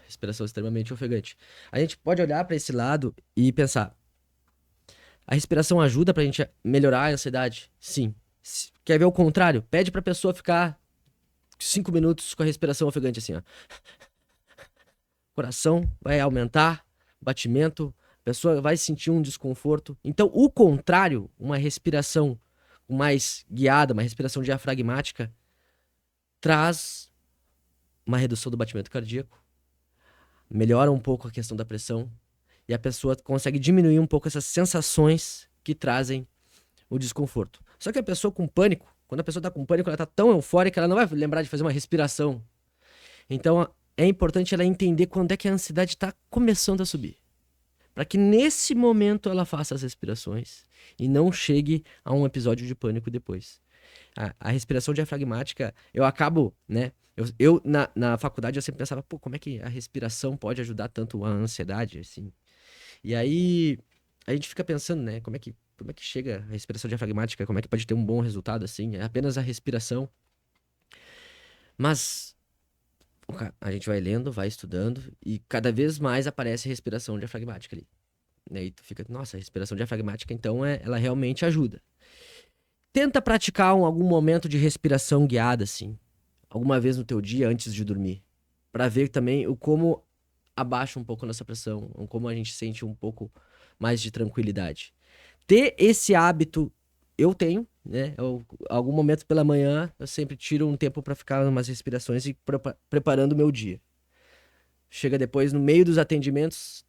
respiração extremamente ofegante. A gente pode olhar para esse lado e pensar: a respiração ajuda pra gente melhorar a ansiedade? Sim. Quer ver o contrário? Pede pra pessoa ficar 5 minutos com a respiração ofegante assim, ó. Coração vai aumentar, batimento, a pessoa vai sentir um desconforto. Então, o contrário, uma respiração mais guiada, uma respiração diafragmática, traz uma redução do batimento cardíaco, melhora um pouco a questão da pressão, e a pessoa consegue diminuir um pouco essas sensações que trazem o desconforto. Só que a pessoa com pânico, quando a pessoa tá com pânico, ela tá tão eufórica, ela não vai lembrar de fazer uma respiração. Então é importante ela entender quando é que a ansiedade tá começando a subir, para que nesse momento ela faça as respirações e não chegue a um episódio de pânico depois. A respiração diafragmática, eu acabo, né? Eu na faculdade eu sempre pensava, pô, como é que a respiração pode ajudar tanto a ansiedade, assim? E aí a gente fica pensando, né? Como é que chega a respiração diafragmática? Como é que pode ter um bom resultado assim? É apenas a respiração. Mas a gente vai lendo, vai estudando e cada vez mais aparece a respiração diafragmática ali. E aí tu fica, nossa, a respiração diafragmática então ela realmente ajuda. Tenta praticar algum momento de respiração guiada assim, alguma vez no teu dia antes de dormir, para ver também o como abaixa um pouco a nossa pressão, como a gente sente um pouco mais de tranquilidade. Ter esse hábito, eu tenho, né? Algum momento pela manhã, eu sempre tiro um tempo para ficar em umas respirações e preparando o meu dia. Chega depois, no meio dos atendimentos,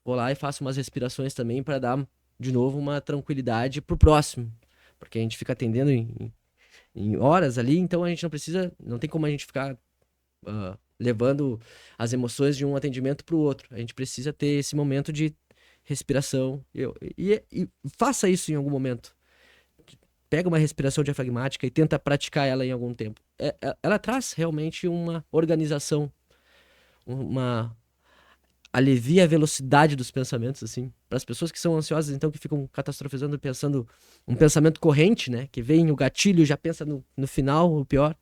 vou lá e faço umas respirações também para dar, de novo, uma tranquilidade pro próximo. Porque a gente fica atendendo em horas ali, então a gente não tem como a gente ficar levando as emoções de um atendimento para o outro. A gente precisa ter esse momento de respiração. E faça isso em algum momento. Pega uma respiração diafragmática e tenta praticar ela em algum tempo. Ela traz realmente uma organização, alivia a velocidade dos pensamentos, assim. Para as pessoas que são ansiosas, então, que ficam catastrofizando, pensando um pensamento corrente, né? Que vem o gatilho e já pensa no final, o pior.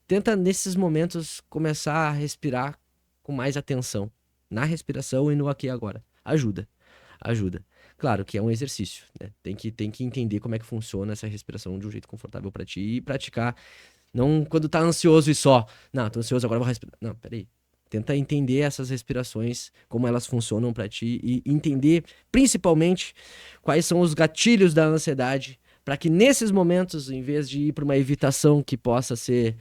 Tenta, nesses momentos, começar a respirar com mais atenção. Na respiração e no aqui e agora. Ajuda. Claro que é um exercício, né? Tem que entender como é que funciona essa respiração de um jeito confortável pra ti e praticar. Não quando tá ansioso e só. Não, tô ansioso, agora eu vou respirar. Não, peraí. Tenta entender essas respirações, como elas funcionam para ti e entender, principalmente, quais são os gatilhos da ansiedade, para que nesses momentos, em vez de ir para uma evitação que possa ser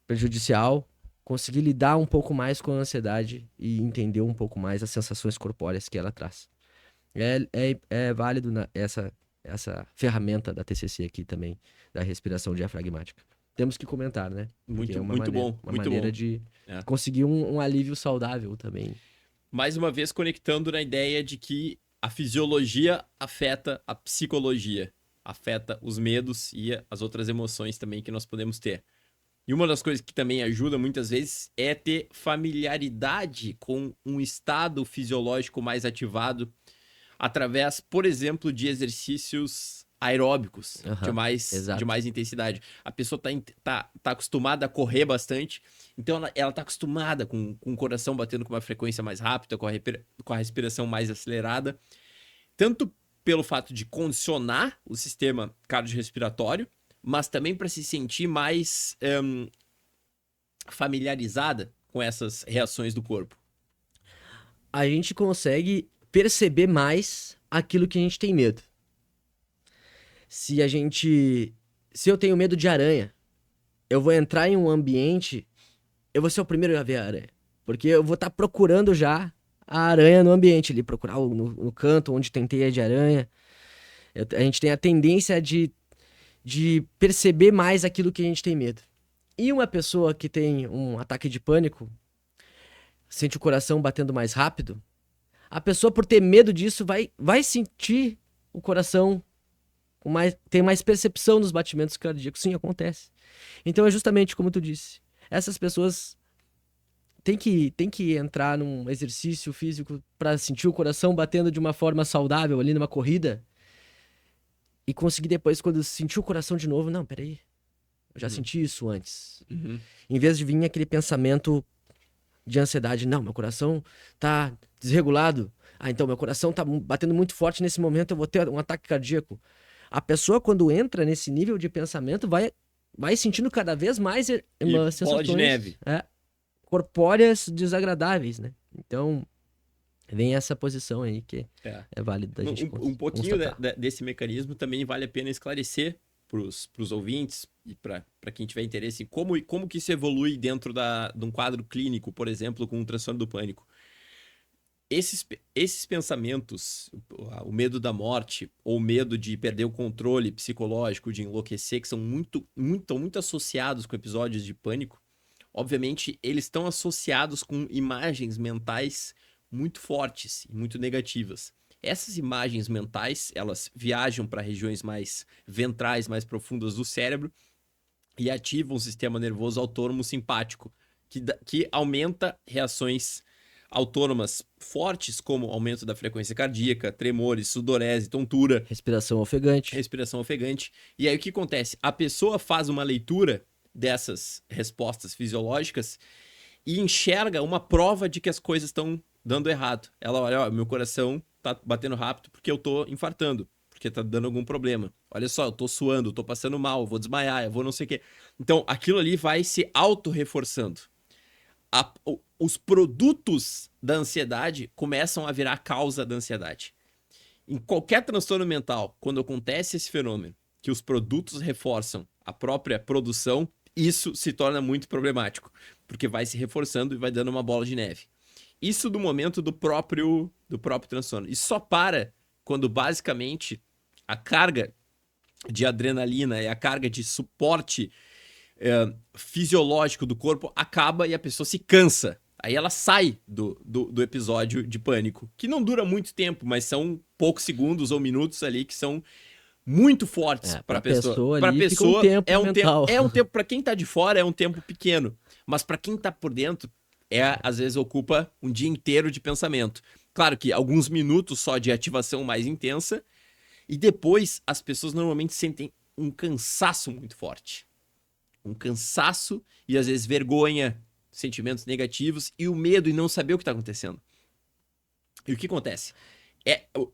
prejudicial, conseguir lidar um pouco mais com a ansiedade e entender um pouco mais as sensações corpóreas que ela traz. É válido essa ferramenta da TCC aqui também, da respiração diafragmática. Temos que comentar, né? Porque é Muito bom. Uma Muito maneira bom. de É. conseguir um alívio saudável também. Mais uma vez conectando na ideia de que a fisiologia afeta a psicologia, afeta os medos e as outras emoções também que nós podemos ter. E uma das coisas que também ajuda muitas vezes é ter familiaridade com um estado fisiológico mais ativado através, por exemplo, de exercícios aeróbicos de mais intensidade. A pessoa tá acostumada a correr bastante, então ela tá acostumada com o coração batendo com uma frequência mais rápida, com a respiração mais acelerada, tanto pelo fato de condicionar o sistema cardiorrespiratório, mas também para se sentir mais familiarizada com essas reações do corpo. A gente consegue perceber mais aquilo que a gente tem medo. Se eu tenho medo de aranha, eu vou entrar em um ambiente, eu vou ser o primeiro a ver a aranha. Porque eu vou estar procurando já a aranha no ambiente ali, procurar no canto onde tem teia de aranha. A gente tem a tendência de perceber mais aquilo que a gente tem medo. E uma pessoa que tem um ataque de pânico, sente o coração batendo mais rápido, a pessoa, por ter medo disso, vai sentir o coração tem mais percepção nos batimentos cardíacos. Sim, acontece. Então é justamente como tu disse. Essas pessoas têm que entrar num exercício físico para sentir o coração batendo de uma forma saudável ali numa corrida e conseguir depois, quando sentir o coração de novo, não, peraí, eu já senti isso antes. Em vez de vir aquele pensamento de ansiedade, não, meu coração tá desregulado. Ah, então meu coração tá batendo muito forte nesse momento, eu vou ter um ataque cardíaco. A pessoa, quando entra nesse nível de pensamento, vai sentindo cada vez mais sensações bola de neve. Corpóreas desagradáveis, né? Então, vem essa posição aí que é válido da gente um pouquinho desse mecanismo também vale a pena esclarecer para os ouvintes e para quem tiver interesse em como que isso evolui dentro de um quadro clínico, por exemplo, com um transtorno do pânico. Esses pensamentos, o medo da morte ou o medo de perder o controle psicológico, de enlouquecer, que são muito associados com episódios de pânico, obviamente eles estão associados com imagens mentais muito fortes e muito negativas. Essas imagens mentais, elas viajam para regiões mais ventrais, mais profundas do cérebro e ativam o sistema nervoso autônomo simpático, que aumenta reações autônomas fortes, como aumento da frequência cardíaca, tremores, sudorese, tontura. Respiração ofegante. E aí o que acontece? A pessoa faz uma leitura dessas respostas fisiológicas e enxerga uma prova de que as coisas estão dando errado. Ela olha, ó, meu coração tá batendo rápido porque eu tô infartando, porque tá dando algum problema. Olha só, eu tô suando, eu tô passando mal, eu vou desmaiar, eu vou não sei o quê. Então, aquilo ali vai se auto-reforçando. Os produtos da ansiedade começam a virar causa da ansiedade. Em qualquer transtorno mental, quando acontece esse fenômeno, que os produtos reforçam a própria produção, isso se torna muito problemático, porque vai se reforçando e vai dando uma bola de neve. Isso do momento do próprio transtorno. E só para quando basicamente a carga de adrenalina e a carga de suporte fisiológico do corpo acaba e a pessoa se cansa. Aí ela sai do episódio de pânico, que não dura muito tempo, mas são poucos segundos ou minutos ali que são muito fortes para a pessoa. Para a pessoa é um tempo para quem tá de fora é um tempo pequeno, mas para quem tá por dentro às vezes ocupa um dia inteiro de pensamento. Claro que alguns minutos só de ativação mais intensa e depois as pessoas normalmente sentem um cansaço muito forte. Um cansaço e às vezes vergonha, sentimentos negativos e o medo e não saber o que está acontecendo. E o que acontece?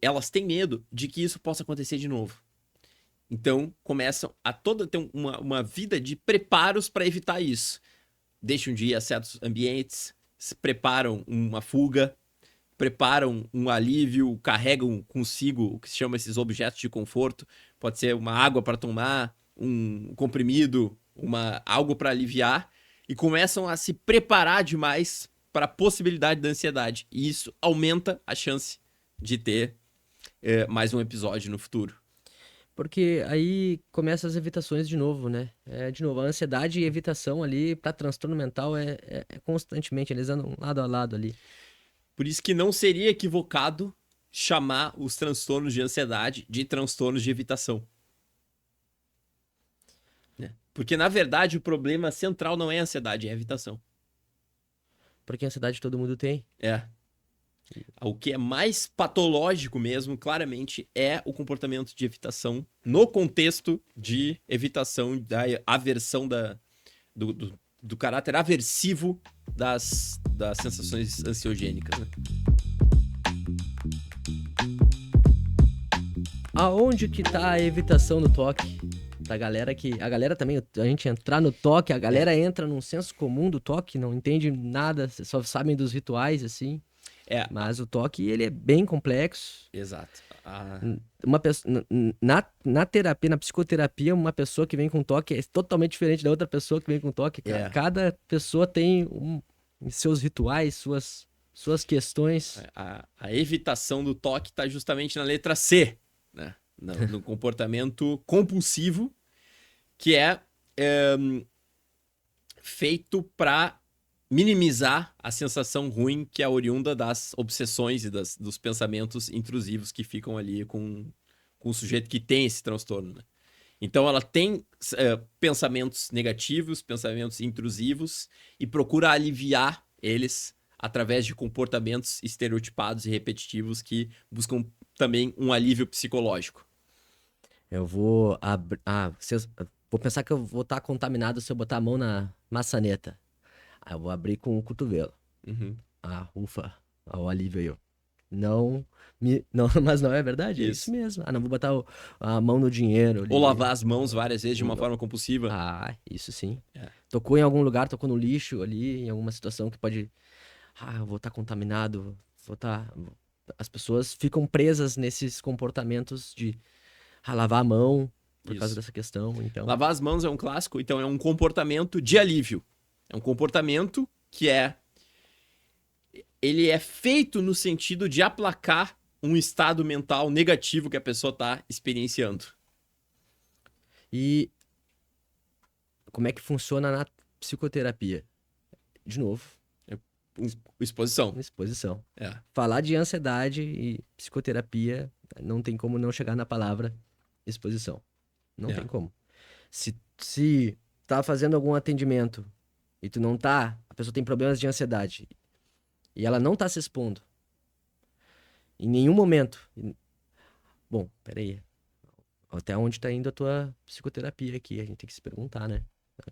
Elas têm medo de que isso possa acontecer de novo. Então começam a ter uma vida de preparos para evitar isso. deixam de ir a certos ambientes, se preparam uma fuga, preparam um alívio, carregam consigo o que se chama esses objetos de conforto. Pode ser uma água para tomar, um comprimido, algo para aliviar, e começam a se preparar demais para a possibilidade da ansiedade. E isso aumenta a chance de ter mais um episódio no futuro. Porque aí começam as evitações de novo, né? De novo, a ansiedade e evitação ali para transtorno mental é constantemente, eles andam lado a lado ali. Por isso que não seria equivocado chamar os transtornos de ansiedade de transtornos de evitação. Porque, na verdade, o problema central não é a ansiedade, é a evitação. Porque a ansiedade todo mundo tem. O que é mais patológico mesmo, claramente, é o comportamento de evitação no contexto de evitação da aversão do caráter aversivo das sensações ansiogênicas, né? Aonde que tá a evitação no toque? Da galera a galera também, a gente entrar no toque, a galera entra num senso comum do toque, não entende nada, só sabem dos rituais, assim. Mas o toque, ele é bem complexo. Exato. Uma pessoa, na terapia, na psicoterapia, uma pessoa que vem com toque é totalmente diferente da outra pessoa que vem com toque. Cada pessoa tem seus rituais, suas questões. A evitação do toque está justamente na letra C, né? No comportamento compulsivo, que é feito para minimizar a sensação ruim que é oriunda das obsessões e dos pensamentos intrusivos que ficam ali com o sujeito que tem esse transtorno, né? Então ela tem pensamentos negativos, pensamentos intrusivos, e procura aliviar eles através de comportamentos estereotipados e repetitivos que buscam também um alívio psicológico. Eu vou vou pensar que eu vou estar contaminado se eu botar a mão na maçaneta. Aí eu vou abrir com o cotovelo. Uhum. Ufa, o alívio aí, ó. Não, mas não é verdade? É isso mesmo. Não vou botar a mão no dinheiro. Ou lavar as mãos várias vezes de uma forma compulsiva. Isso sim. Tocou em algum lugar, tocou no lixo ali, em alguma situação que pode... eu vou estar contaminado, As pessoas ficam presas nesses comportamentos de lavar a mão por causa dessa questão, então... Lavar as mãos é um clássico, então é um comportamento de alívio. É um comportamento que ele é feito no sentido de aplacar um estado mental negativo que a pessoa está experienciando. E como é que funciona na psicoterapia? De novo. Exposição. Exposição. Falar de ansiedade e psicoterapia não tem como não chegar na palavra exposição. Não tem como. Se tá fazendo algum atendimento e tu não tá, a pessoa tem problemas de ansiedade e ela não tá se expondo em nenhum momento. Bom, peraí. Até onde tá indo a tua psicoterapia aqui? A gente tem que se perguntar, né?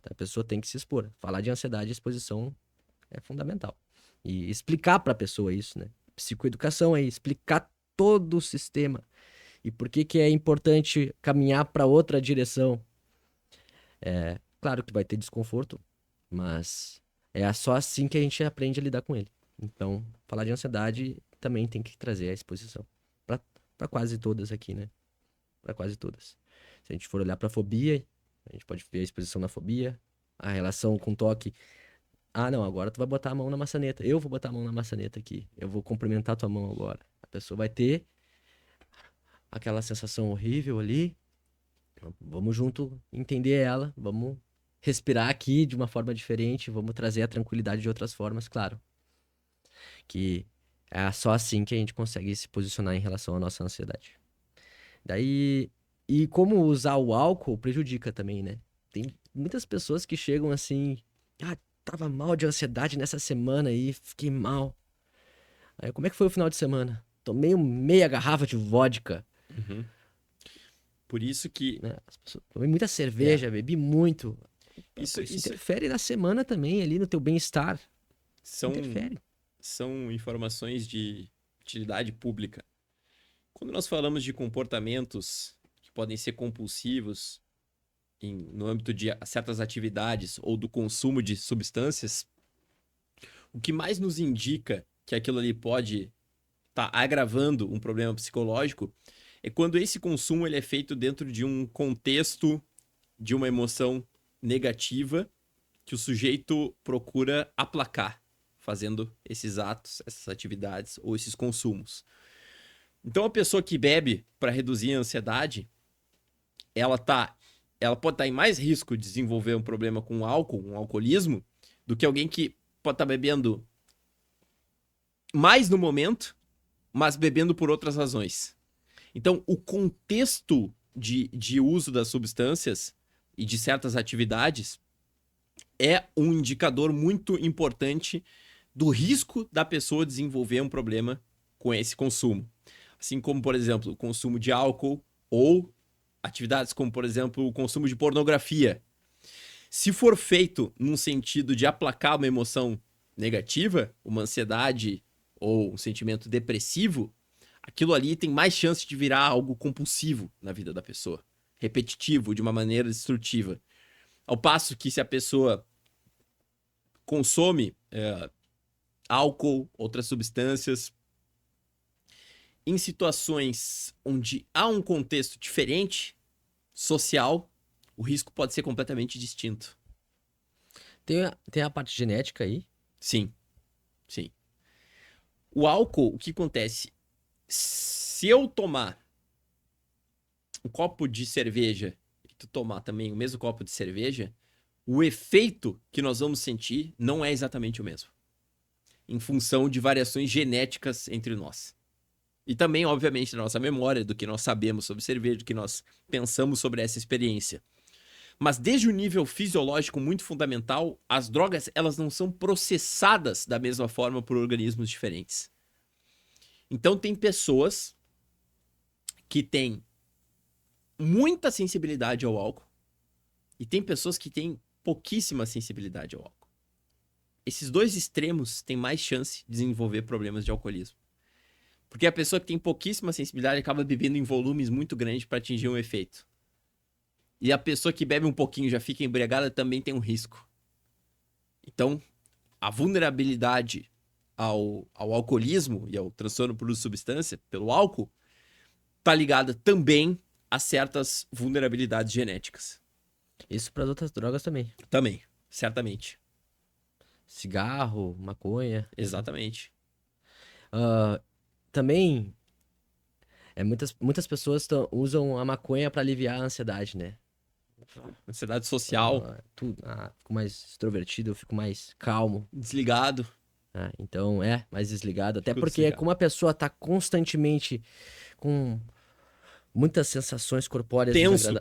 A pessoa tem que se expor. Falar de ansiedade e exposição é fundamental. E explicar pra pessoa isso, né? Psicoeducação aí, explicar todo o sistema. E por que é importante caminhar para outra direção. Claro que vai ter desconforto, mas é só assim que a gente aprende a lidar com ele. Então, falar de ansiedade também tem que trazer a exposição. Para quase todas aqui, né? Para quase todas. Se a gente for olhar para fobia, a gente pode ver a exposição na fobia, a relação com toque. Não, agora tu vai botar a mão na maçaneta. Eu vou botar a mão na maçaneta aqui. Eu vou cumprimentar tua mão agora. A pessoa vai ter aquela sensação horrível ali. Vamos junto entender ela, vamos respirar aqui de uma forma diferente, vamos trazer a tranquilidade de outras formas, claro. Que é só assim que a gente consegue se posicionar em relação à nossa ansiedade. Daí, e como usar o álcool prejudica também, né? Tem muitas pessoas que chegam assim, tava mal de ansiedade nessa semana aí, fiquei mal. Aí, como é que foi o final de semana? Tomei meia garrafa de vodka. Uhum. Por isso que... Né? Tomei muita cerveja, bebi muito. Isso interfere na semana também, ali no teu bem-estar. São informações de utilidade pública. Quando nós falamos de comportamentos que podem ser compulsivos, no âmbito de certas atividades ou do consumo de substâncias, o que mais nos indica que aquilo ali pode estar agravando um problema psicológico é quando esse consumo ele é feito dentro de um contexto de uma emoção negativa que o sujeito procura aplacar, fazendo esses atos, essas atividades ou esses consumos. Então, a pessoa que bebe para reduzir a ansiedade, ela pode estar em mais risco de desenvolver um problema com álcool, um alcoolismo, do que alguém que pode estar bebendo mais no momento, mas bebendo por outras razões. Então, o contexto de uso das substâncias e de certas atividades é um indicador muito importante do risco da pessoa desenvolver um problema com esse consumo. Assim como, por exemplo, o consumo de álcool ou atividades como, por exemplo, o consumo de pornografia. Se for feito num sentido de aplacar uma emoção negativa, uma ansiedade ou um sentimento depressivo, aquilo ali tem mais chance de virar algo compulsivo na vida da pessoa, repetitivo, de uma maneira destrutiva. Ao passo que se a pessoa consome álcool, outras substâncias, em situações onde há um contexto diferente, social, o risco pode ser completamente distinto. Tem a parte genética aí. Sim, sim. O álcool, o que acontece? Se eu tomar um copo de cerveja e tu tomar também o mesmo copo de cerveja, o efeito que nós vamos sentir não é exatamente o mesmo. Em função de variações genéticas entre nós. E também, obviamente, da nossa memória, do que nós sabemos sobre cerveja, do que nós pensamos sobre essa experiência. Mas desde o nível fisiológico muito fundamental, as drogas elas não são processadas da mesma forma por organismos diferentes. Então tem pessoas que têm muita sensibilidade ao álcool e tem pessoas que têm pouquíssima sensibilidade ao álcool. Esses dois extremos têm mais chance de desenvolver problemas de alcoolismo. Porque a pessoa que tem pouquíssima sensibilidade acaba bebendo em volumes muito grandes para atingir um efeito. E a pessoa que bebe um pouquinho e já fica embriagada também tem um risco. Então, a vulnerabilidade ao alcoolismo e ao transtorno por uso de substância, pelo álcool, está ligada também a certas vulnerabilidades genéticas. Isso para as outras drogas também. Também, certamente. Cigarro, maconha. Exatamente. Também, muitas pessoas usam a maconha para aliviar a ansiedade, né? Ansiedade social, Fico mais extrovertido, eu fico mais calmo. desligado. Então, mais desligado. Até Fico porque desligado. como a pessoa tá constantemente com muitas sensações corpóreas Tenso.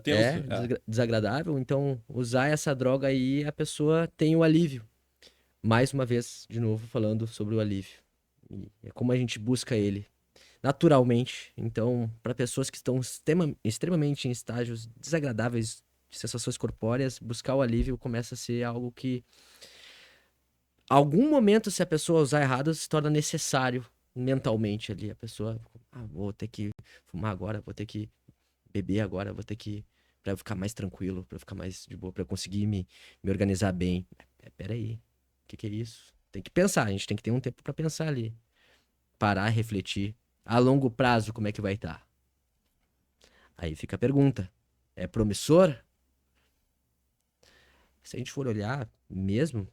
desagradável, então usar essa droga aí, a pessoa tem o alívio. Mais uma vez, de novo, falando sobre o alívio. E é como a gente busca ele naturalmente. Então, para pessoas que estão extremamente em estágios desagradáveis de sensações corpóreas, buscar o alívio começa a ser algo que, algum momento, se a pessoa usar errado, se torna necessário mentalmente ali. A pessoa, vou ter que fumar agora, vou ter que beber agora, vou ter que, pra eu ficar mais tranquilo, pra eu ficar mais de boa, pra eu conseguir me organizar bem. Peraí, o que é isso? Tem que pensar, a gente tem que ter um tempo pra pensar ali. Parar, refletir. A longo prazo, como é que vai estar? Aí fica a pergunta. É promissor? Se a gente for olhar mesmo,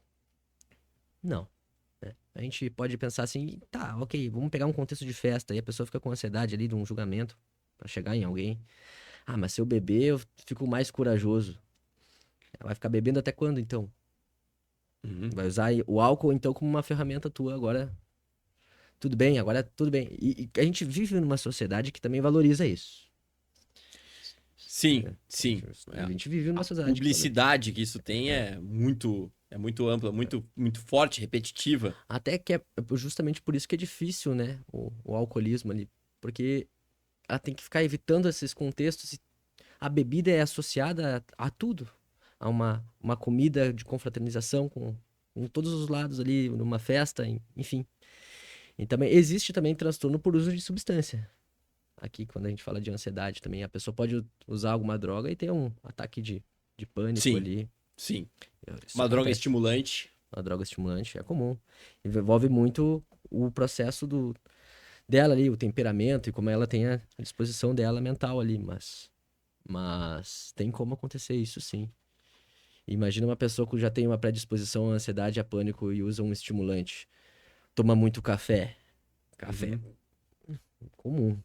não. Né? A gente pode pensar assim, tá, ok, vamos pegar um contexto de festa, e a pessoa fica com ansiedade ali de um julgamento pra chegar em alguém. Mas se eu beber, eu fico mais corajoso. Ela vai ficar bebendo até quando, então? Vai usar o álcool, então, como uma ferramenta tua agora. Tudo bem, agora tudo bem. E a gente vive numa sociedade que também valoriza isso. Sim, sim. A gente vive numa A sociedade publicidade que isso tem é muito ampla, muito forte, repetitiva. Até que é justamente por isso que é difícil, né? O alcoolismo ali. Porque ela tem que ficar evitando esses contextos. E a bebida é associada a tudo. A uma comida de confraternização com todos os lados ali, numa festa, enfim. E também existe também transtorno por uso de substância. Aqui, quando a gente fala de ansiedade também, a pessoa pode usar alguma droga e ter um ataque de de pânico Sim, ali. sim. Isso Uma droga acontece. estimulante. Uma droga estimulante é comum. Envolve muito o processo dela ali, o temperamento e como ela tem a disposição dela mental ali, mas tem como acontecer isso sim. Imagina uma pessoa que já tem uma predisposição à ansiedade, a pânico e usa um estimulante. Toma muito café. Café, Uhum. comum.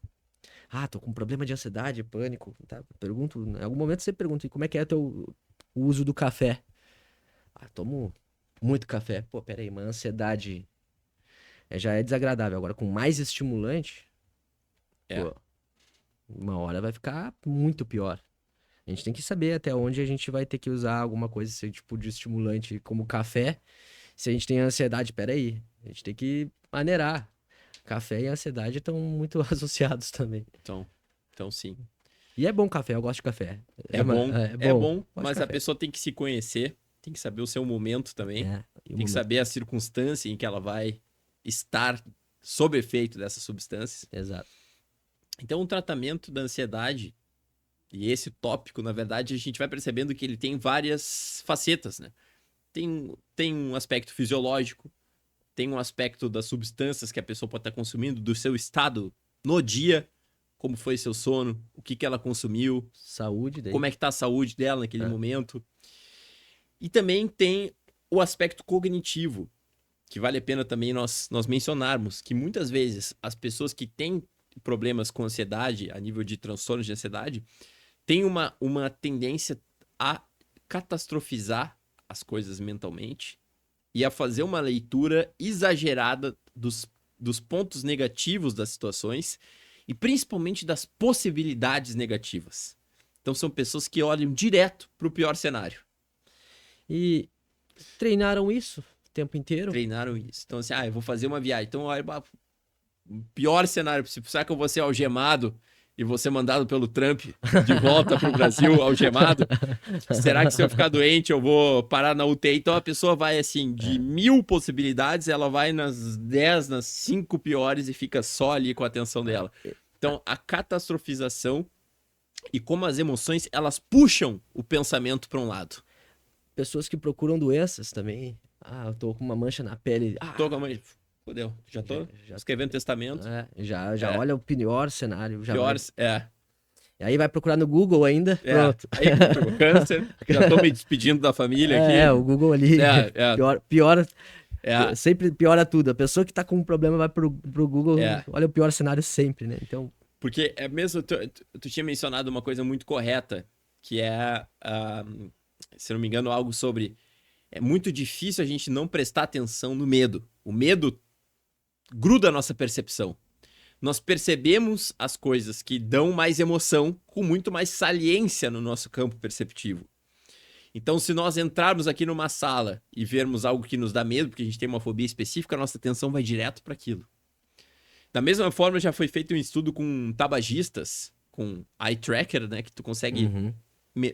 Ah, tô com problema de ansiedade, pânico. Tá? Pergunto, em algum momento você pergunta, e como é que é o uso do café? Ah, tomo muito café. Pô, peraí, uma ansiedade já é desagradável. Agora, com mais estimulante, É. pô, uma hora vai ficar muito pior. A gente tem que saber até onde a gente vai ter que usar alguma coisa, esse tipo de estimulante, como café. Se a gente tem ansiedade, peraí, a gente tem que maneirar. Café e ansiedade estão muito associados também. Então sim. E é bom café, eu gosto de café. É Bom, bom, gosto de mas a café. pessoa tem que se conhecer, tem que saber o seu momento também, E o tem que momento. saber a circunstância em que ela vai estar sob efeito dessas substâncias. Exato. Então, o tratamento da ansiedade, e esse tópico, na verdade, a gente vai percebendo que ele tem várias facetas, né? Tem um aspecto fisiológico, tem um aspecto das substâncias que a pessoa pode estar consumindo, do seu estado no dia, como foi seu sono, o que que ela consumiu, Saúde daí. como é que tá a saúde dela naquele É. momento. E também tem o aspecto cognitivo, que vale a pena também nós mencionarmos, que muitas vezes as pessoas que têm problemas com ansiedade, a nível de transtornos de ansiedade, têm uma tendência a catastrofizar as coisas mentalmente e a fazer uma leitura exagerada dos pontos negativos das situações e principalmente das possibilidades negativas. Então são pessoas que olham direto para o pior cenário. E treinaram isso o tempo inteiro? Treinaram isso. Então, assim, eu vou fazer uma viagem. Então, olha, o pior cenário possível. Será que eu vou ser algemado e vou ser mandado pelo Trump de volta para o Brasil algemado? Será que se eu ficar doente eu vou parar na UTI? Então a pessoa vai assim, de 1.000 possibilidades, ela vai nas 10, nas 5 piores e fica só ali com a atenção dela. Então a catastrofização e como as emoções, elas puxam o pensamento para um lado. Pessoas que procuram doenças também. Ah, eu tô com uma mancha na pele. Tô com a mãe, fodeu, já Já, tô já, escrevendo testamento. já É, olha o pior cenário. Já vai. piores, é. E aí vai procurar no Google ainda. É, Pronto. aí tipo, câncer, já tô me despedindo da família aqui. O Google ali. É, Pior, é, sempre piora tudo. A pessoa que tá com um problema vai pro Google, é. olha o pior cenário sempre, né? Então, Porque é mesmo, tu tinha mencionado uma coisa muito correta, que é, se não me engano, algo sobre. É muito difícil a gente não prestar atenção no medo. O medo gruda a nossa percepção. Nós percebemos as coisas que dão mais emoção com muito mais saliência no nosso campo perceptivo. Então, se nós entrarmos aqui numa sala e vermos algo que nos dá medo, porque a gente tem uma fobia específica, a nossa atenção vai direto para aquilo. Da mesma forma, já foi feito um estudo com tabagistas, com eye tracker, né, que tu consegue uhum.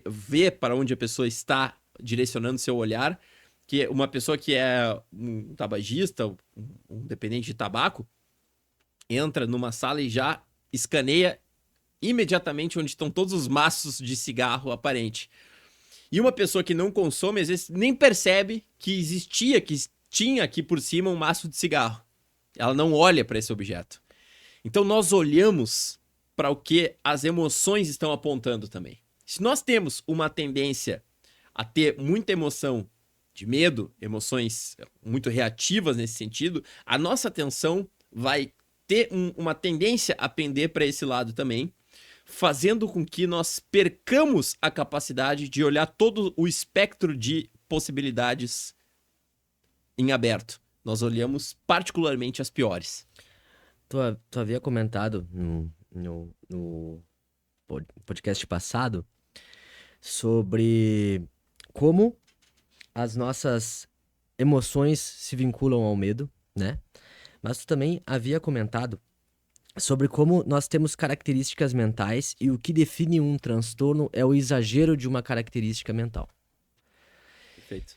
ver para onde a pessoa está direcionando seu olhar, que uma pessoa que é um tabagista, um dependente de tabaco, entra numa sala e já escaneia imediatamente onde estão todos os maços de cigarro aparente. E uma pessoa que não consome, às vezes, nem percebe que existia, que tinha aqui por cima um maço de cigarro. Ela não olha para esse objeto. Então nós olhamos para o que as emoções estão apontando também. Se nós temos uma tendência a ter muita emoção de medo, emoções muito reativas nesse sentido, a nossa atenção vai ter uma tendência a pender para esse lado também, fazendo com que nós percamos a capacidade de olhar todo o espectro de possibilidades em aberto. Nós olhamos particularmente as piores. Tu havia comentado no podcast passado sobre como as nossas emoções se vinculam ao medo, né? Mas tu também havia comentado sobre como nós temos características mentais e o que define um transtorno é o exagero de uma característica mental. Perfeito.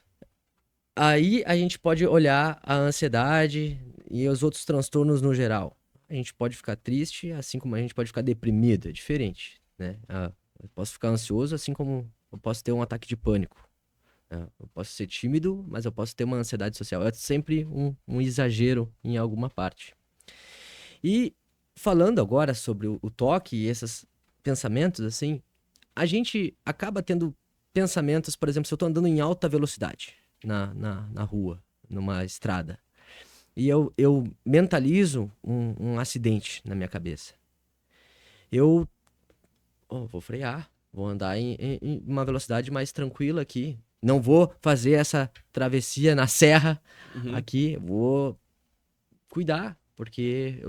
Aí a gente pode olhar a ansiedade e os outros transtornos no geral. A gente pode ficar triste, assim como a gente pode ficar deprimido, é diferente, né? Eu posso ficar ansioso, assim como eu posso ter um ataque de pânico. Eu posso ser tímido, mas eu posso ter uma ansiedade social. É sempre um exagero em alguma parte. E falando agora sobre o toque e esses pensamentos, assim, a gente acaba tendo pensamentos, por exemplo, se eu tô andando em alta velocidade na rua, numa estrada, e eu mentalizo um acidente na minha cabeça. Eu vou frear, vou andar em uma velocidade mais tranquila aqui. Não vou fazer essa travessia na serra Uhum. aqui, vou cuidar, porque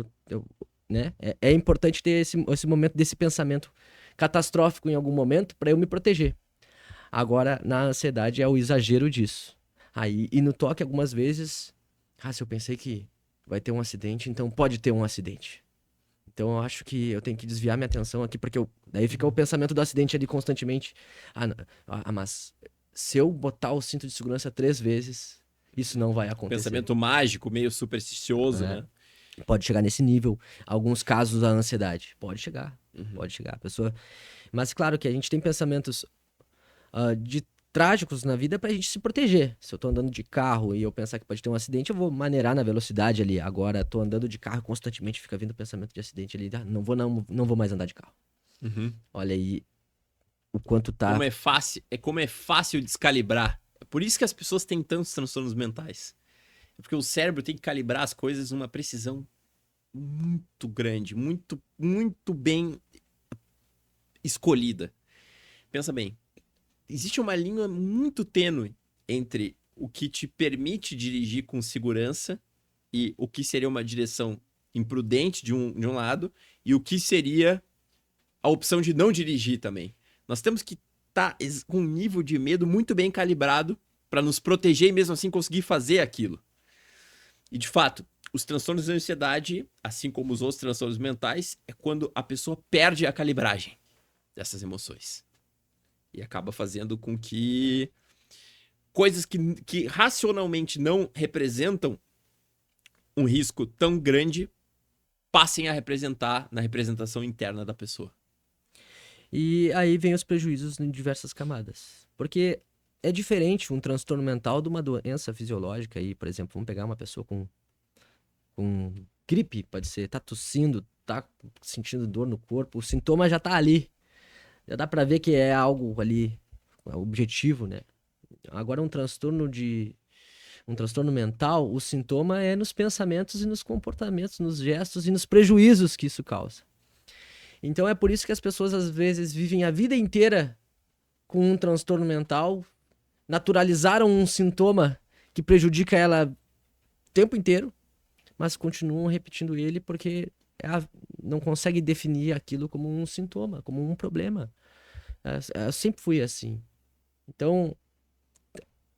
né, é importante ter esse momento desse pensamento catastrófico em algum momento para eu me proteger. Agora, na ansiedade é o exagero disso. Aí, e no toque, algumas vezes, se eu pensei que vai ter um acidente, então pode ter um acidente. Então eu acho que eu tenho que desviar minha atenção aqui, porque daí fica o pensamento do acidente ali constantemente. Mas se eu botar o cinto de segurança 3 vezes, isso não vai acontecer. Pensamento mágico, meio supersticioso, É, né? pode chegar nesse nível. Alguns casos, a ansiedade. Pode chegar. Uhum. Pode chegar. A pessoa. Mas claro que a gente tem pensamentos de trágicos na vida pra gente se proteger. Se eu tô andando de carro e eu pensar que pode ter um acidente, eu vou maneirar na velocidade ali. Agora, tô andando de carro constantemente, fica vindo pensamento de acidente ali. Não vou mais andar de carro. Uhum. Olha aí o quanto tá. Como é fácil descalibrar. É por isso que as pessoas têm tantos transtornos mentais. É porque o cérebro tem que calibrar as coisas numa precisão muito grande, muito bem escolhida. Pensa bem, existe uma linha muito tênue entre o que te permite dirigir com segurança e o que seria uma direção imprudente de um lado e o que seria a opção de não dirigir também. Nós temos que estar com um nível de medo muito bem calibrado para nos proteger e mesmo assim conseguir fazer aquilo. E de fato, os transtornos de ansiedade, assim como os outros transtornos mentais, é quando a pessoa perde a calibragem dessas emoções. E acaba fazendo com que coisas que racionalmente não representam um risco tão grande passem a representar na representação interna da pessoa. E aí vem os prejuízos em diversas camadas. Porque é diferente um transtorno mental de uma doença fisiológica aí, por exemplo, vamos pegar uma pessoa com gripe, pode ser, tá tossindo, tá sentindo dor no corpo, o sintoma já tá ali. Já dá pra ver que é algo ali objetivo, né? Agora um transtorno mental, o sintoma é nos pensamentos e nos comportamentos, nos gestos e nos prejuízos que isso causa. Então é por isso que as pessoas às vezes vivem a vida inteira com um transtorno mental, naturalizaram um sintoma que prejudica ela o tempo inteiro, mas continuam repetindo ele porque não consegue definir aquilo como um sintoma, como um problema. Eu sempre fui assim. Então,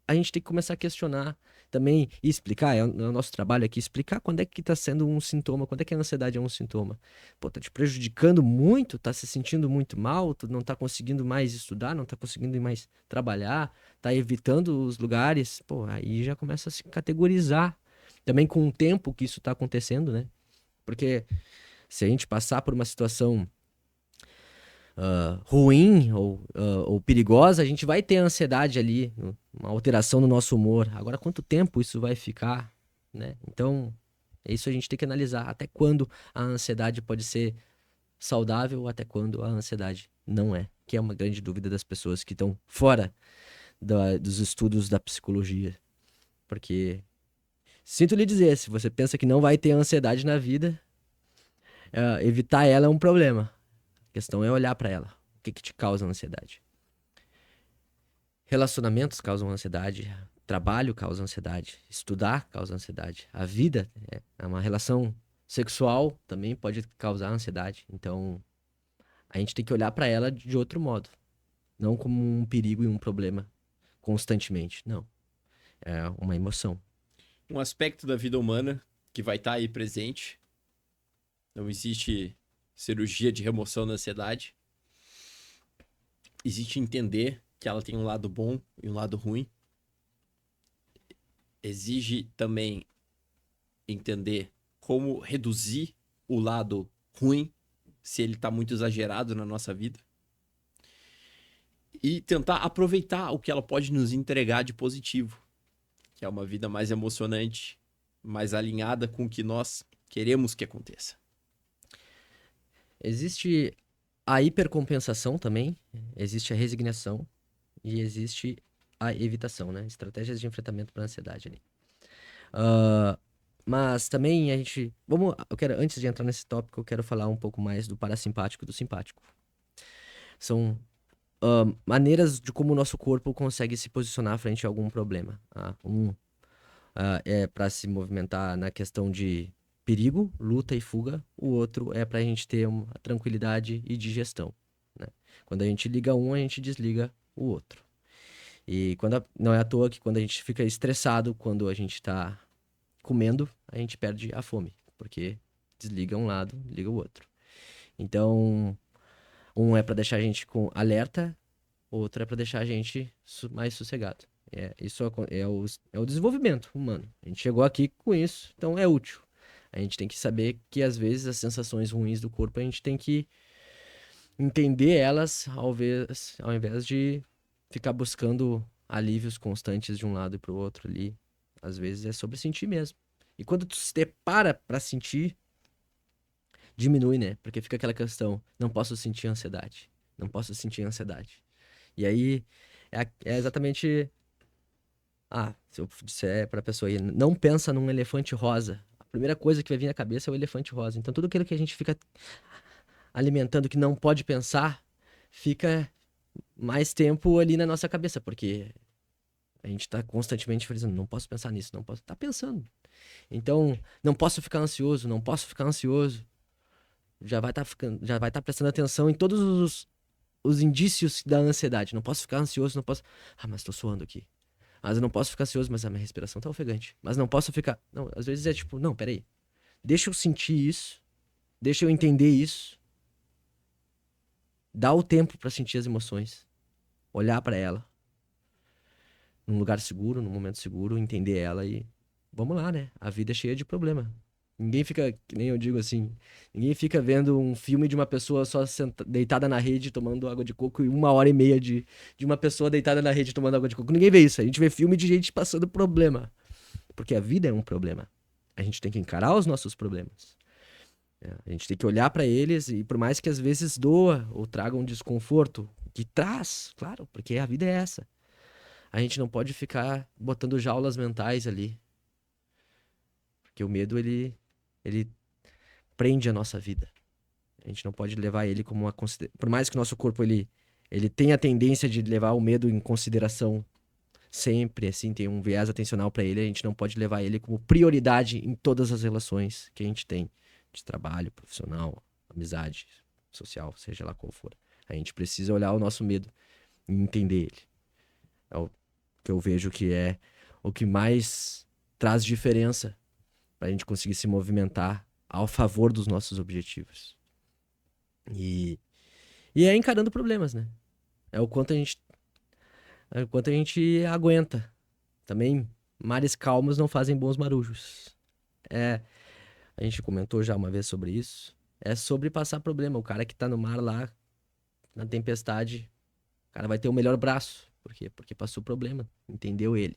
a gente tem que começar a questionar também e explicar, é o nosso trabalho aqui, explicar quando é que tá sendo um sintoma, quando é que a ansiedade é um sintoma. Pô, tá te prejudicando muito, tá se sentindo muito mal, tu não tá conseguindo mais estudar, não tá conseguindo mais trabalhar, tá evitando os lugares, pô, aí já começa a se categorizar. Também com o tempo que isso tá acontecendo, né? Porque se a gente passar por uma situação ruim ou perigosa, a gente vai ter ansiedade ali, uma alteração no nosso humor. Agora, quanto tempo isso vai ficar, né? Então, isso a gente tem que analisar. Até quando a ansiedade pode ser saudável ou até quando a ansiedade não é. Que é uma grande dúvida das pessoas que estão fora dos estudos da psicologia. Porque, sinto lhe dizer, se você pensa que não vai ter ansiedade na vida, evitar ela é um problema. A questão é olhar para ela. O que te causa ansiedade? Relacionamentos causam ansiedade, trabalho causa ansiedade, estudar causa ansiedade, a vida é uma relação sexual também pode causar ansiedade. Então, a gente tem que olhar para ela de outro modo, não como um perigo e um problema constantemente. Não, é uma emoção. Um aspecto da vida humana que vai estar aí presente. Não existe cirurgia de remoção da ansiedade. Existe entender que ela tem um lado bom e um lado ruim. Exige também entender como reduzir o lado ruim se ele está muito exagerado na nossa vida. e tentar aproveitar o que ela pode nos entregar de positivo, que é uma vida mais emocionante, mais alinhada com o que nós queremos que aconteça. Existe a hipercompensação também, existe a resignação e existe a evitação, né? Estratégias de enfrentamento para a ansiedade ali. Ah, mas também a gente. Antes de entrar nesse tópico, eu quero falar um pouco mais do parasimpático e do simpático. São maneiras de como o nosso corpo consegue se posicionar frente a algum problema. É para se movimentar na questão de perigo, luta e fuga. O outro é para a gente ter uma tranquilidade e digestão, né? Quando a gente liga um, a gente desliga o outro. E não é à toa que quando a gente fica estressado, quando a gente está comendo, a gente perde a fome, porque desliga um lado, liga o outro. Então, um é para deixar a gente com alerta, o outro é para deixar a gente mais sossegado. Isso é o desenvolvimento humano. A gente chegou aqui com isso, então é útil. A gente tem que saber que às vezes as sensações ruins do corpo a gente tem que entender elas ao invés de ficar buscando alívios constantes de um lado e pro outro ali. Às vezes é sobre sentir mesmo. E quando tu se depara pra sentir, diminui, né? Porque fica aquela questão, não posso sentir ansiedade. Não posso sentir ansiedade. E aí é exatamente. Se eu disser pra pessoa aí, não pensa num elefante rosa. A primeira coisa que vai vir na cabeça é o elefante rosa. Então tudo aquilo que a gente fica alimentando que não pode pensar, fica mais tempo ali na nossa cabeça, porque a gente tá constantemente frisando, não posso pensar nisso, não posso. Tá pensando. Então, não posso ficar ansioso, não posso ficar ansioso. Já vai estar prestando atenção em todos os indícios da ansiedade. Não posso ficar ansioso, não posso. Mas tô suando aqui. Mas eu não posso ficar ansioso, mas a minha respiração tá ofegante. Mas não posso ficar. Não, às vezes é tipo, não, peraí. Deixa eu sentir isso. Deixa eu entender isso. Dá o tempo pra sentir as emoções. Olhar pra ela. Num lugar seguro, num momento seguro, entender ela e. Vamos lá, né? A vida é cheia de problema. Ninguém fica, que nem eu digo assim, ninguém fica vendo um filme de uma pessoa só deitada na rede tomando água de coco e 1 hora e meia de uma pessoa deitada na rede tomando água de coco. Ninguém vê isso. A gente vê filme de gente passando problema. Porque a vida é um problema. A gente tem que encarar os nossos problemas. A gente tem que olhar pra eles e por mais que às vezes doa ou traga um desconforto, que traz, claro, porque a vida é essa. A gente não pode ficar botando jaulas mentais ali. Porque o medo, ele prende a nossa vida. A gente não pode levar ele como uma consideração. Por mais que o nosso corpo ele tenha a tendência de levar o medo em consideração sempre, assim, tem um viés atencional para ele, a gente não pode levar ele como prioridade em todas as relações que a gente tem, de trabalho, profissional, amizade, social, seja lá qual for. A gente precisa olhar o nosso medo e entender ele. É o que eu vejo que é o que mais traz diferença para a gente conseguir se movimentar ao favor dos nossos objetivos. E é encarando problemas, né? É o quanto a gente aguenta. Também, mares calmos não fazem bons marujos. A gente comentou já uma vez sobre isso. É sobre passar problema. O cara que tá no mar lá, na tempestade, o cara vai ter o melhor braço. Por quê? Porque passou problema, entendeu ele.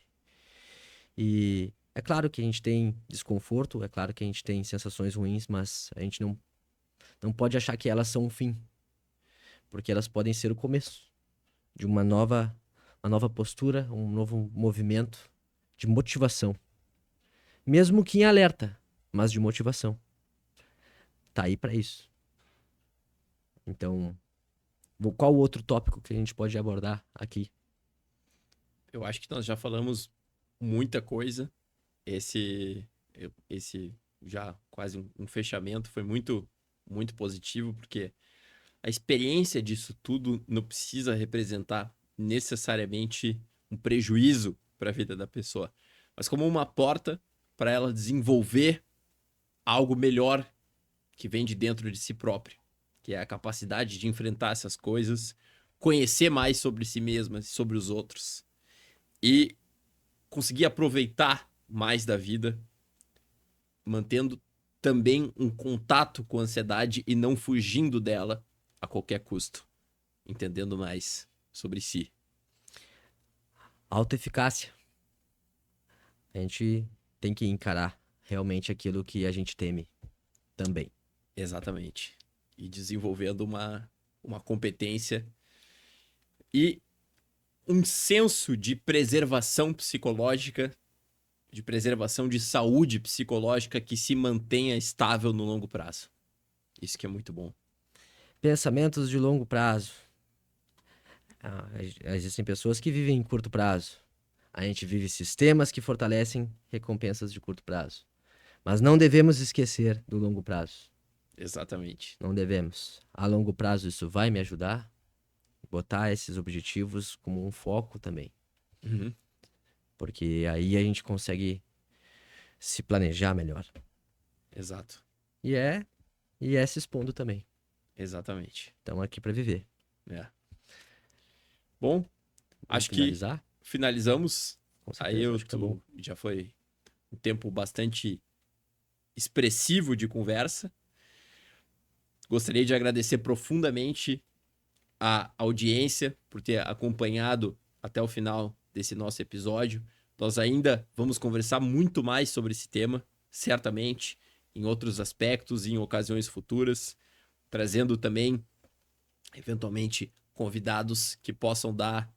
E é claro que a gente tem desconforto, é claro que a gente tem sensações ruins, mas a gente não pode achar que elas são um fim. Porque elas podem ser o começo de uma nova postura, um novo movimento de motivação. Mesmo que em alerta, mas de motivação. Tá aí pra isso. Então, qual outro tópico que a gente pode abordar aqui? Eu acho que nós já falamos muita coisa. Esse já quase um fechamento foi muito, muito positivo, porque a experiência disso tudo não precisa representar necessariamente um prejuízo para a vida da pessoa, mas como uma porta para ela desenvolver algo melhor que vem de dentro de si próprio, que é a capacidade de enfrentar essas coisas, conhecer mais sobre si mesma, sobre os outros e conseguir aproveitar mais da vida, mantendo também um contato com a ansiedade e não fugindo dela a qualquer custo, entendendo mais sobre si? Autoeficácia. A gente tem que encarar realmente aquilo que a gente teme também. Exatamente. E desenvolvendo uma competência e um senso de preservação psicológica, de preservação de saúde psicológica que se mantenha estável no longo prazo. Isso que é muito bom. Pensamentos de longo prazo. Existem pessoas que vivem em curto prazo. A gente vive sistemas que fortalecem recompensas de curto prazo. Mas não devemos esquecer do longo prazo. Exatamente. Não devemos. A longo prazo isso vai me ajudar? Botar esses objetivos como um foco também. Uhum. Porque aí a gente consegue se planejar melhor. Exato. E é se expondo também. Exatamente. Estamos aqui para viver. É. Bom, Vamos acho finalizar? que finalizamos. Com certeza, acho que tá bom. Já foi um tempo bastante expressivo de conversa. Gostaria de agradecer profundamente a audiência por ter acompanhado até o final desse nosso episódio. Nós ainda vamos conversar muito mais sobre esse tema, certamente, em outros aspectos e em ocasiões futuras, trazendo também, eventualmente, convidados que possam dar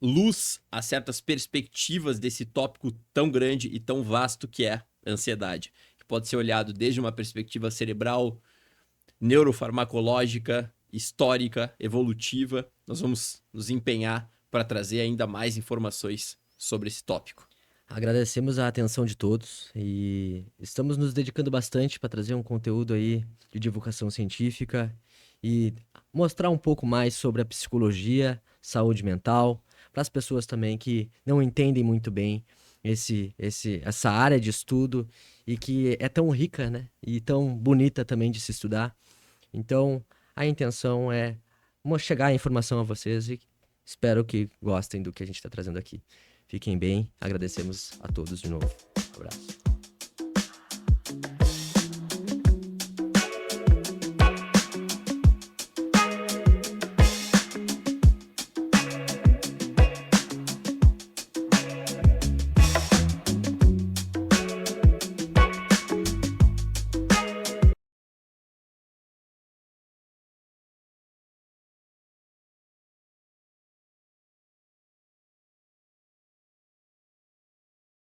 luz a certas perspectivas desse tópico tão grande e tão vasto que é a ansiedade, que pode ser olhado desde uma perspectiva cerebral, neurofarmacológica, histórica, evolutiva. Nós vamos nos empenhar para trazer ainda mais informações sobre esse tópico. Agradecemos a atenção de todos e estamos nos dedicando bastante para trazer um conteúdo aí de divulgação científica e mostrar um pouco mais sobre a psicologia, saúde mental, para as pessoas também que não entendem muito bem essa área de estudo e que é tão rica, né? E tão bonita também de se estudar. Então, a intenção é chegar a informação a vocês e espero que gostem do que a gente está trazendo aqui. Fiquem bem, agradecemos a todos de novo. Um abraço.